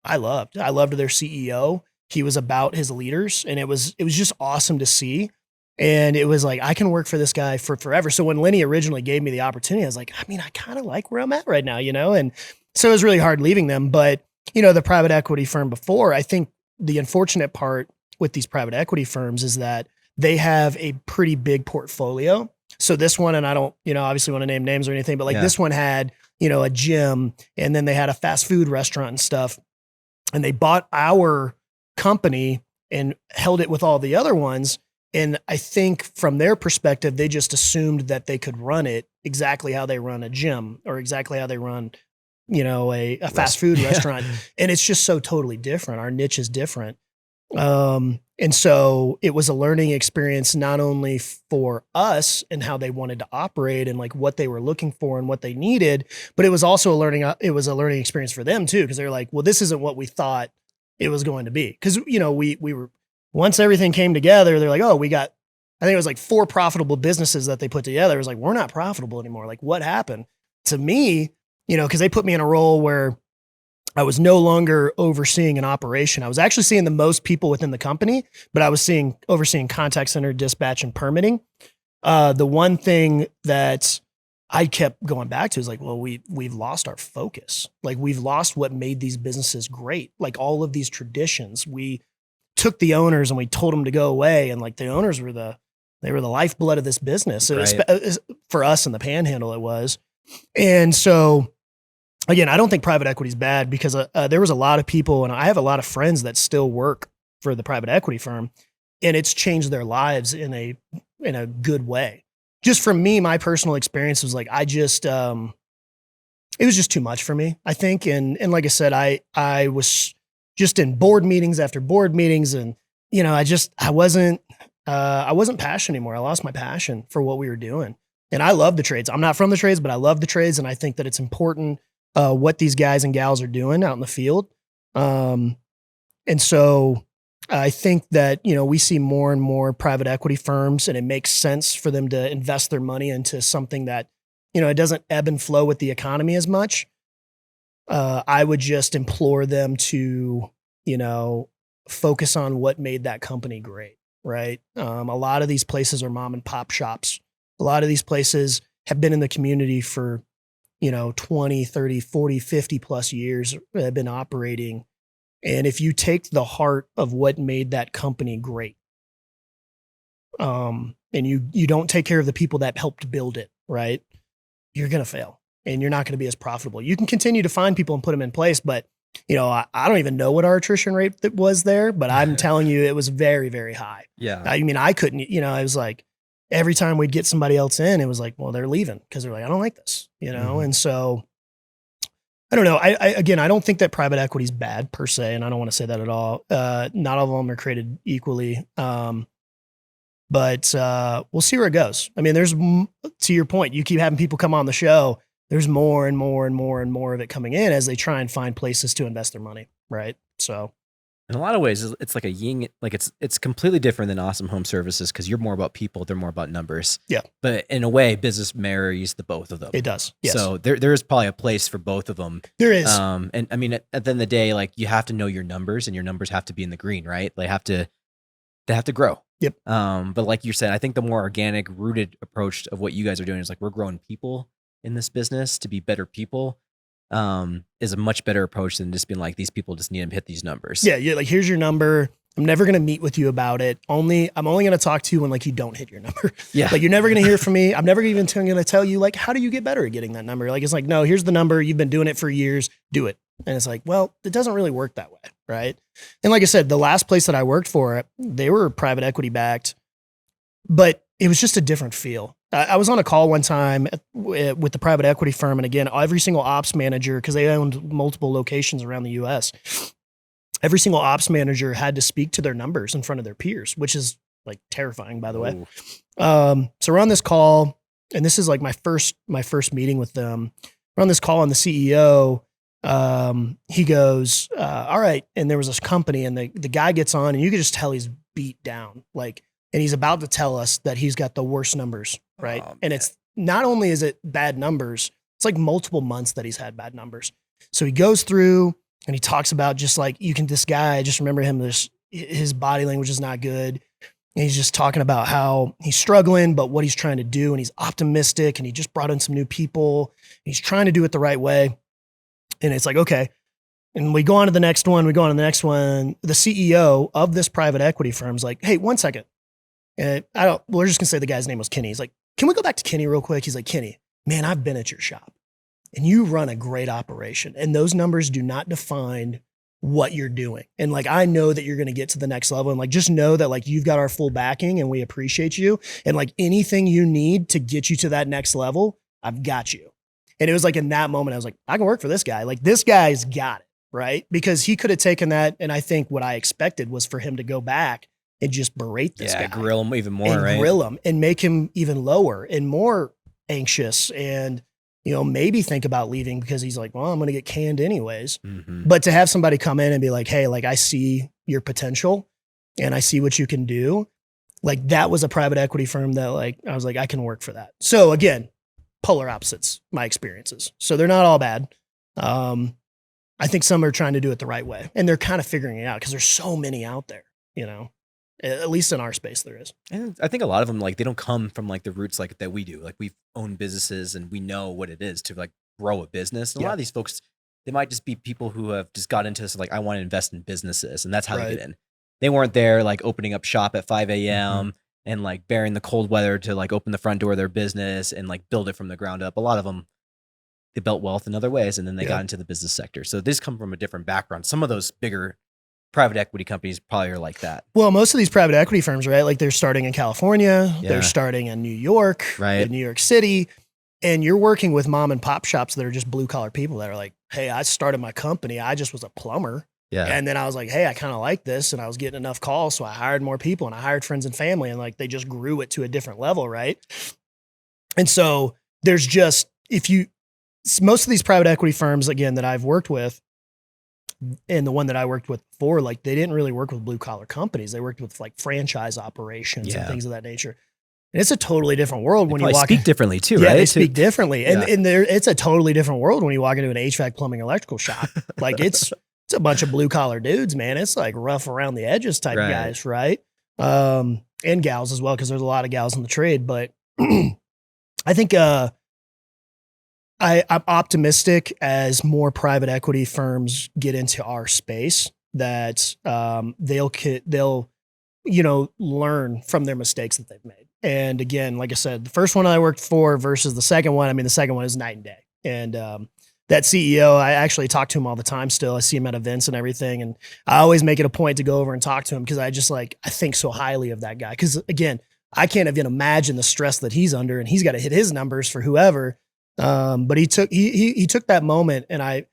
I loved. I loved their CEO. He was about his leaders, and it was just awesome to see. And it was like, I can work for this guy for forever. So when Lenny originally gave me the opportunity, I was like, I kind of like where I'm at right now, And so it was really hard leaving them. But, the private equity firm before, I think the unfortunate part with these private equity firms is that they have a pretty big portfolio. So this one, and I don't, obviously want to name names or anything, but this one had, a gym, and then they had a fast food restaurant and stuff. And they bought our company and held it with all the other ones. And I think from their perspective, they just assumed that they could run it exactly how they run a gym or exactly how they run, a fast food restaurant. And it's just so totally different. Our niche is different. And so it was a learning experience, not only for us and how they wanted to operate and like what they were looking for and what they needed, but it was also a learning experience for them too. Cause they were like, well, this isn't what we thought it was going to be. Cause we were, once everything came together, they're like, oh, I think it was like 4 profitable businesses that they put together. It was like, we're not profitable anymore. Like what happened to me, cause they put me in a role where I was no longer overseeing an operation. I was actually seeing the most people within the company, but I was overseeing contact center, dispatch, and permitting. The one thing that I kept going back to is like, well, we've lost our focus. Like we've lost what made these businesses great. Like all of these traditions, we took the owners and we told them to go away. And like the owners were the lifeblood of this business. So for us in the Panhandle, it was. And so again, I don't think private equity is bad because there was a lot of people, and I have a lot of friends that still work for the private equity firm, and it's changed their lives in a good way. Just from me, my personal experience was like, it was just too much for me, I think. And like I said, I was just in board meetings after board meetings, and I wasn't passionate anymore. I lost my passion for what we were doing, and I love the trades. I'm not from the trades, but I love the trades, and I think that it's important what these guys and gals are doing out in the field. And so I think that, we see more and more private equity firms, and it makes sense for them to invest their money into something that, it doesn't ebb and flow with the economy as much. I would just implore them to, focus on what made that company great, right? A lot of these places are mom and pop shops. A lot of these places have been in the community for 20, 30, 40, 50 plus years have been operating. And if you take the heart of what made that company great, and you don't take care of the people that helped build it, right, you're going to fail and you're not going to be as profitable. You can continue to find people and put them in place, but I don't even know what our attrition rate that was there, but I'm telling you, it was very, very high. Yeah. I mean, I couldn't, I was like, every time we'd get somebody else in, it was like, well, they're leaving because they're like, I don't like this, Mm-hmm. And so I don't know. I don't think that private equity is bad per se, and I don't want to say that at all. Not all of them are created equally. But we'll see where it goes. I mean, to your point, you keep having people come on the show. There's more and more and more and more of it coming in as they try and find places to invest their money. Right. So in a lot of ways, it's like a yin, like it's completely different than Awesome Home Services because you're more about people, they're more about numbers. Yeah. But in a way, business marries the both of them. It does. Yes. So there is probably a place for both of them. There is. And I mean, at the end of the day, like you have to know your numbers, and your numbers have to be in the green, right? They have to grow. Yep. But like you said, I think the more organic, rooted approach of what you guys are doing is like we're growing people in this business to be better people. is a much better approach than just being like, these people just need to hit these numbers. Yeah. You're like, here's your number. I'm never going to meet with you about it. I'm only going to talk to you when like you don't hit your number. Yeah. Like you're never going to hear from me. I'm never even going to tell you like, how do you get better at getting that number? Like, it's like, no, here's the number. You've been doing it for years. Do it. And it's like, well, it doesn't really work that way. Right. And like I said, the last place that I worked for, they were private equity backed, but it was just a different feel. I was on a call one time with the private equity firm. And again, every single ops manager, because they owned multiple locations around the US, every single ops manager had to speak to their numbers in front of their peers, which is like terrifying, by the way. So we're on this call, and this is like my first meeting with them. We're on this call, and the CEO, he goes, all right. And there was this company, and the guy gets on, and you could just tell he's beat down. Like, and he's about to tell us that he's got the worst numbers, right? And it's not only is it bad numbers, it's like multiple months that he's had bad numbers. So he goes through and he talks about just like, this guy, I just remember him, his body language is not good. And he's just talking about how he's struggling, but what he's trying to do. And he's optimistic, and he just brought in some new people. He's trying to do it the right way. And it's like, okay. And we go on to the next one. The CEO of this private equity firm is like, hey, 1 second. And we're just gonna say the guy's name was Kenny. He's like, can we go back to Kenny real quick? He's like, Kenny, man, I've been at your shop and you run a great operation, and those numbers do not define what you're doing. And like, I know that you're going to get to the next level, and like, just know that like, you've got our full backing and we appreciate you. And like, anything you need to get you to that next level, I've got you. And it was like, in that moment, I was like, I can work for this guy. Like, this guy's got it, right? Because he could have taken that. And I think what I expected was for him to go back and just berate this guy. Grill him even more, and right? Grill him and make him even lower and more anxious, and maybe think about leaving because he's like, well, I'm going to get canned anyways. Mm-hmm. But to have somebody come in and be like, hey, like, I see your potential and I see what you can do. Like, that was a private equity firm that like, I was like, I can work for that. So again, polar opposites, my experiences. So they're not all bad. I think some are trying to do it the right way, and they're kind of figuring it out because there's so many out there, at least in our space there is. And I think a lot of them, like, they don't come from like the roots like that we do. Like, we've owned businesses and we know what it is to like grow a business. And a lot of these folks, they might just be people who have just got into this, like, I want to invest in businesses, and that's how they get in. They weren't there like opening up shop at 5 a.m. and like bearing the cold weather to like open the front door of their business and like build it from the ground up. A lot of them, they built wealth in other ways, and then they got into the business sector. So this come from a different background. Some of those bigger private equity companies probably are like that. Well, most of these private equity firms, right? Like, they're starting in California, they're starting in New York, in New York City, and you're working with mom and pop shops that are just blue collar people that are like, hey, I started my company. I just was a plumber. Yeah. And then I was like, hey, I kind of like this, and I was getting enough calls. So I hired more people, and I hired friends and family, and like, they just grew it to a different level. Right. And so there's just, most of these private equity firms, again, that I've worked with, and the one that I worked with before, like, they didn't really work with blue collar companies. They worked with like franchise operations and things of that nature. And it's a totally different world when you walk. Speak differently too, right? Yeah, they speak differently, and it's a totally different world when you walk into an HVAC, plumbing, electrical shop. Like, it's a bunch of blue collar dudes, man. It's like rough around the edges type guys, right? And gals as well, because there's a lot of gals in the trade. But I think I'm optimistic as more private equity firms get into our space that they'll learn from their mistakes that they've made. And again, like I said, the first one I worked for versus the second one, I mean, the second one is night and day. And that CEO, I actually talk to him all the time still. I see him at events and everything. And I always make it a point to go over and talk to him because I just I think so highly of that guy. Because again, I can't even imagine the stress that he's under, and he's got to hit his numbers for whoever. But he took that moment, and I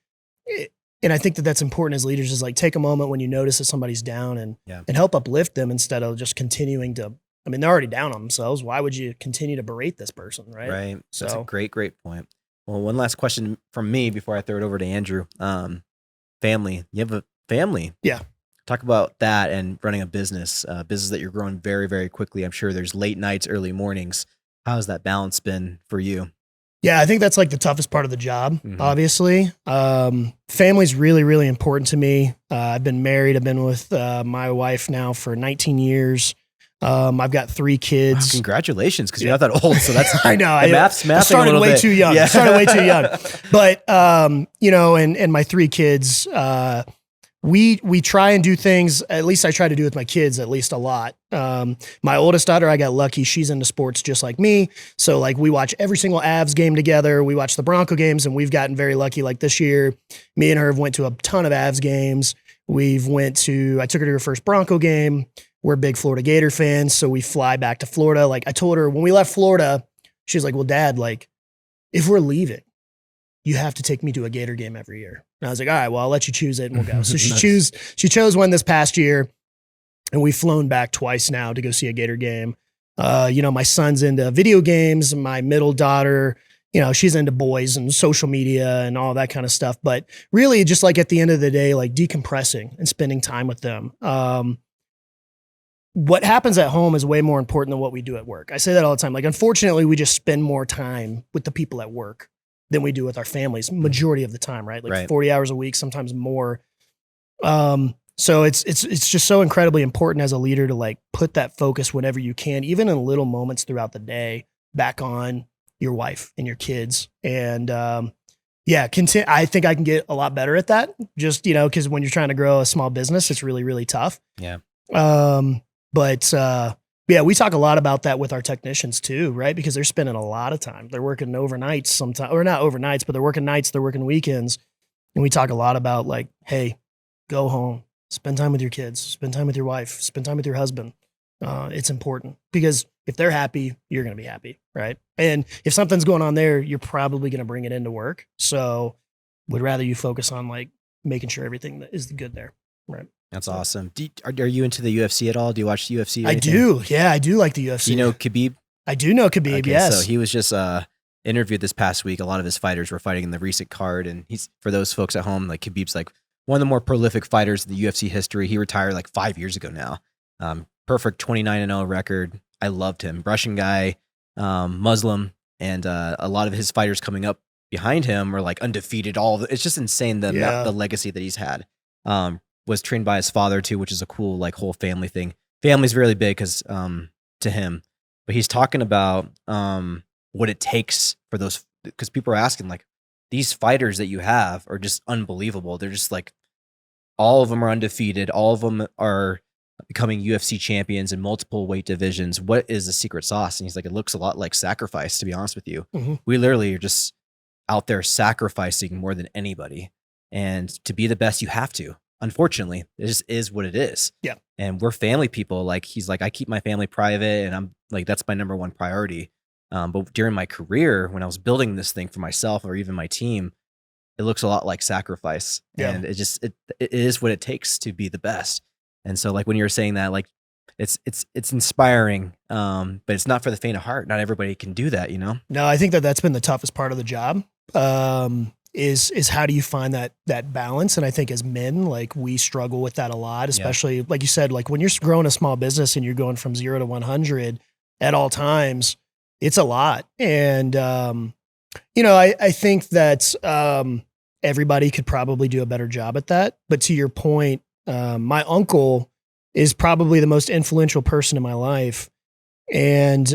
think that that's important as leaders, is like, take a moment when you notice that somebody's down and help uplift them instead of just continuing to, I mean, they're already down on themselves. Why would you continue to berate this person? Right. Right. That's a great point. Well, one last question from me before I throw it over to Andrew. Family, you have a family. Yeah. Talk about that and running a business that you're growing very, very quickly. I'm sure there's late nights, early mornings. How has that balance been for you? Yeah, I think that's like the toughest part of the job, obviously. Family's really, really important to me. I've been married. I've been with my wife now for 19 years. I've got 3 kids. Wow, congratulations, because you're not that old. So that's I know. I started way too young. Yeah. Started way too young. But and my 3 kids, we try and do things. At least I try to do with my kids at least a lot. My oldest daughter, I got lucky. She's into sports just like me. So like we watch every single Avs game together. We watch the Bronco games, and we've gotten very lucky. Like this year, me and her have went to a ton of Avs games. I took her to her first Bronco game. We're big Florida Gator fans, so we fly back to Florida. Like I told her when we left Florida, she was like, well, Dad, like if we're leaving, you have to take me to a Gator game every year. And I was like, all right, well, I'll let you choose it and we'll go. So she chose one this past year, and we've flown back twice now to go see a Gator game. My son's into video games. My middle daughter, she's into boys and social media and all that kind of stuff. But really just like at the end of the day, like decompressing and spending time with them. What happens at home is way more important than what we do at work. I say that all the time. Like, unfortunately, we just spend more time with the people at work than we do with our families, majority of the time, right? Like 40 hours a week, sometimes more. So it's just so incredibly important as a leader to like put that focus whenever you can, even in little moments throughout the day, back on your wife and your kids. And I think I can get a lot better at that. Just, because when you're trying to grow a small business, it's really, really tough. Yeah. We talk a lot about that with our technicians too, right? Because they're spending a lot of time. They're working overnights sometimes, or not overnights, but they're working nights, they're working weekends. And we talk a lot about like, hey, go home, spend time with your kids, spend time with your wife, spend time with your husband. It's important because if they're happy, you're going to be happy, right? And if something's going on there, you're probably going to bring it into work. So would rather you focus on like making sure everything that is good there, right? That's awesome. Are you into the UFC at all? Do you watch the UFC? I do. Yeah, I do like the UFC. You know Khabib? I do know Khabib, Okay, yes. So he was just interviewed this past week. A lot of his fighters were fighting in the recent card. And he's, for those folks at home, like Khabib's like one of the more prolific fighters in the UFC history. He retired like 5 years ago now. Perfect 29-0 record. I loved him. Russian guy, Muslim. And a lot of his fighters coming up behind him are like undefeated. It's just insane the legacy that he's had. Was trained by his father too, which is a cool like whole family thing. Family's really big because to him, but he's talking about what it takes for those, because people are asking like these fighters that you have are just unbelievable. They're just like all of them are undefeated. All of them are becoming UFC champions in multiple weight divisions. What is the secret sauce? And he's like, it looks a lot like sacrifice, to be honest with you. Mm-hmm. We literally are just out there sacrificing more than anybody. And to be the best, you have to. Unfortunately, it just is what it is. Yeah. And we're family people. Like he's like, I keep my family private and I'm like, that's my number one priority. But during my career, when I was building this thing for myself or even my team, it looks a lot like sacrifice. Yeah. And it is what it takes to be the best. And so like when you're saying that, like it's inspiring, but it's not for the faint of heart. Not everybody can do that, No, I think that's been the toughest part of the job. Is how do you find that balance? And I think as men, like we struggle with that a lot, especially like you said, like when you're growing a small business and you're going from 0 to 100 at all times, it's a lot. And, I think that everybody could probably do a better job at that. But to your point, my uncle is probably the most influential person in my life. And,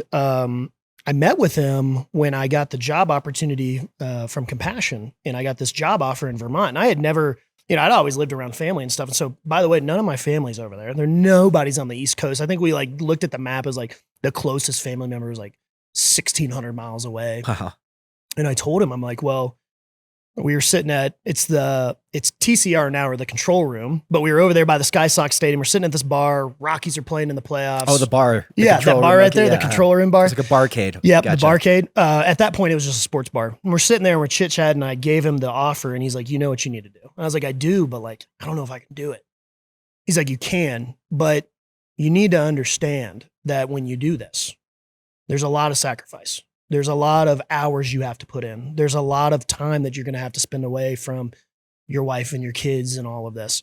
I met with him when I got the job opportunity from Compassion, and I got this job offer in Vermont. And I had never, I'd always lived around family and stuff. And so, by the way, none of my family's over there. Nobody's on the East Coast. I think we like looked at the map as like the closest family member was like 1,600 miles away. Uh-huh. And I told him, I'm like, well, we were sitting at, it's TCR now, or the control room, but we were over there by the Sky Sox Stadium. We're sitting at this bar. Rockies are playing in the playoffs. Oh, the bar. That bar right there, the control room bar. It's like a barcade. Yeah, Gotcha. the barcade. At that point, it was just a sports bar. And we're sitting there and we're chit-chatting, and I gave him the offer, and he's like, you know what you need to do. And I was like, I do, but like, I don't know if I can do it. He's like, you can, but you need to understand that when you do this, there's a lot of sacrifice. There's a lot of hours you have to put in. There's a lot of time that you're going to have to spend away from your wife and your kids and all of this.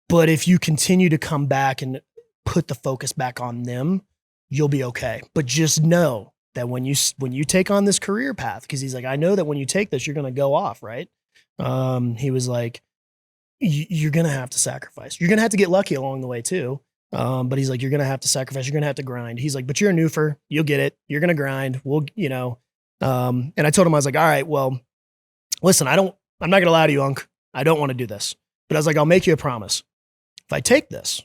But if you continue to come back and put the focus back on them, you'll be okay. But just know that when you take on this career path, because he's like, I know that when you take this, you're going to go off, right? He was like, you're going to have to sacrifice. You're going to have to get lucky along the way too. But he's like, you're going to have to sacrifice. You're going to have to grind. He's like, but you're a Nuffer. You'll get it. You're going to grind. And I told him, I was like, all right, well, listen, I'm not going to lie to you, Unc. I don't want to do this. But I was like, I'll make you a promise. If I take this,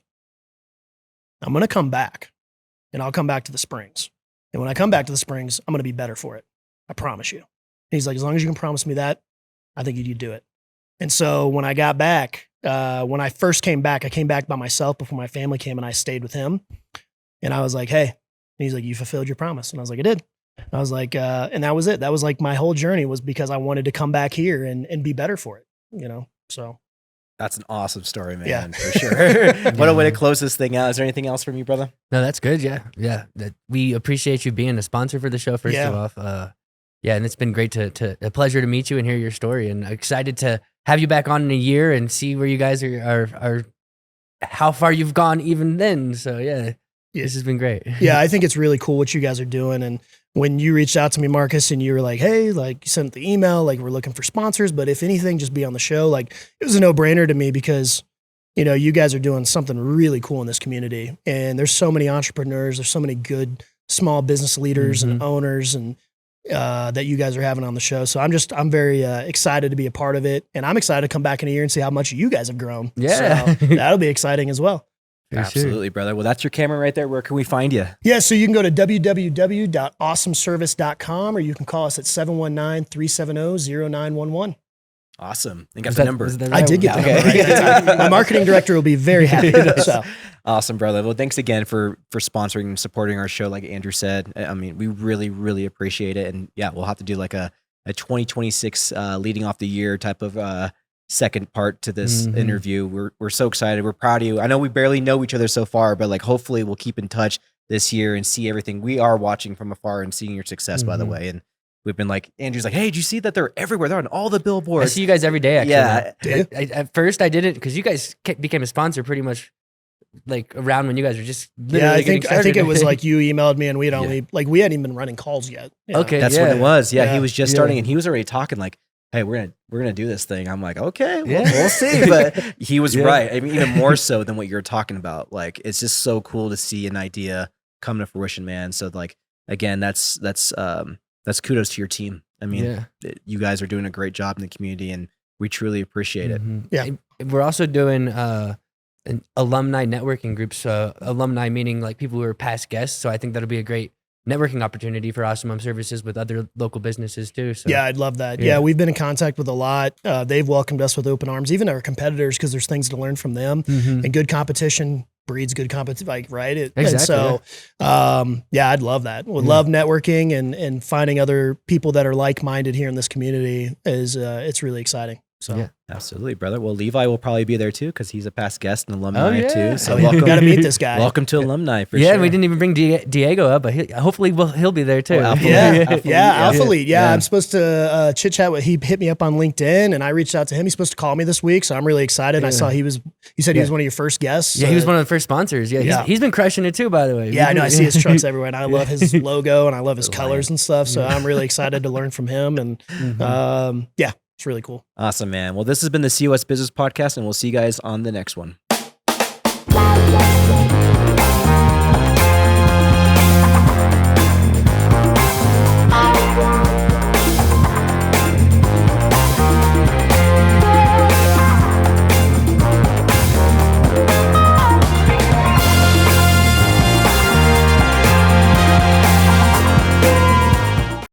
I'm going to come back and I'll come back to the Springs. And when I come back to the Springs, I'm going to be better for it. I promise you. And he's like, as long as you can promise me that, I think you do it. And so when I got back, when I first came back, I came back by myself before my family came, and I stayed with him. And I was like, hey, and he's like, you fulfilled your promise. And I was like, I did. And I was like, and that was it. That was like my whole journey, was because I wanted to come back here and be better for it, so. That's an awesome story, man, Yeah. for sure. What a way to close this thing out. Is there anything else from you, brother? No, that's good. Yeah. We appreciate you being a sponsor for the show, first of all. And it's been great a pleasure to meet you and hear your story, and excited to have you back on in a year and see where you guys are how far you've gone even then. So this has been great. Yeah, I think it's really cool what you guys are doing. And when you reached out to me, Marcus, and you were like, hey, like, you sent the email, like, we're looking for sponsors, but if anything, just be on the show. Like, it was a no-brainer to me, because you guys are doing something really cool in this community. And there's so many entrepreneurs, there's so many good small business leaders and owners and that you guys are having on the show. So I'm very excited to be a part of it. And I'm excited to come back in a year and see how much you guys have grown. Yeah. So that'll be exciting as well. Absolutely, brother. Well, that's your camera right there. Where can we find you? Yeah, so you can go to www.awesomeservice.com, or you can call us at 719-370-0911. Awesome. And got the number. I did get the number right that time. My marketing director will be very happy. So. Awesome, brother. Well, thanks again for sponsoring and supporting our show. Like Andrew said, I mean, we really, really appreciate it. And we'll have to do like a 2026 leading off the year type of second part to this interview. We're so excited. We're proud of you. I know we barely know each other so far, but like, hopefully we'll keep in touch this year and see everything. We are watching from afar and seeing your success, by the way. And we've been like, Andrew's like, hey, did you see that they're everywhere? They're on all the billboards. I see you guys every day, actually. Yeah. At first I didn't, because you guys became a sponsor pretty much like around when you guys were just I think it was like you emailed me, and we hadn't even been running calls yet. Okay. That's what it was. Yeah. He was just starting, and he was already talking like, hey, we're gonna do this thing. I'm like, okay, we'll see. But he was right. I mean, even more so than what you're talking about. Like, it's just so cool to see an idea come to fruition, man. So like, again, that's kudos to your team. I mean, you guys are doing a great job in the community, and we truly appreciate it. Yeah. We're also doing an alumni networking groups, alumni meaning like people who are past guests. So I think that'll be a great networking opportunity for Awesome Home Services with other local businesses too. So yeah, I'd love that. Yeah, we've been in contact with a lot. They've welcomed us with open arms, even our competitors, because there's things to learn from them. And good competition breeds good competition, like, right? Exactly. And so, I'd love that. Would love networking and finding other people that are like-minded here in this community is it's really exciting. So absolutely, brother. Well, Levi will probably be there too, because he's a past guest and alumni too. So welcome. Got to meet this guy. Welcome to alumni for sure. Yeah, we didn't even bring Diego up, but hopefully he'll be there too. Alpha Lead. Yeah, I'm supposed to chit chat with. He hit me up on LinkedIn, and I reached out to him. He's supposed to call me this week, so I'm really excited. I saw he said he was one of your first guests. Yeah, he was one of the first sponsors. Yeah, he's been crushing it too, by the way. Yeah, I know. I see his trucks everywhere, and I love his logo, and I love his colors and stuff. So I'm really excited to learn from him, and it's really cool. Awesome, man. Well, this has been the COS Business Podcast, and we'll see you guys on the next one.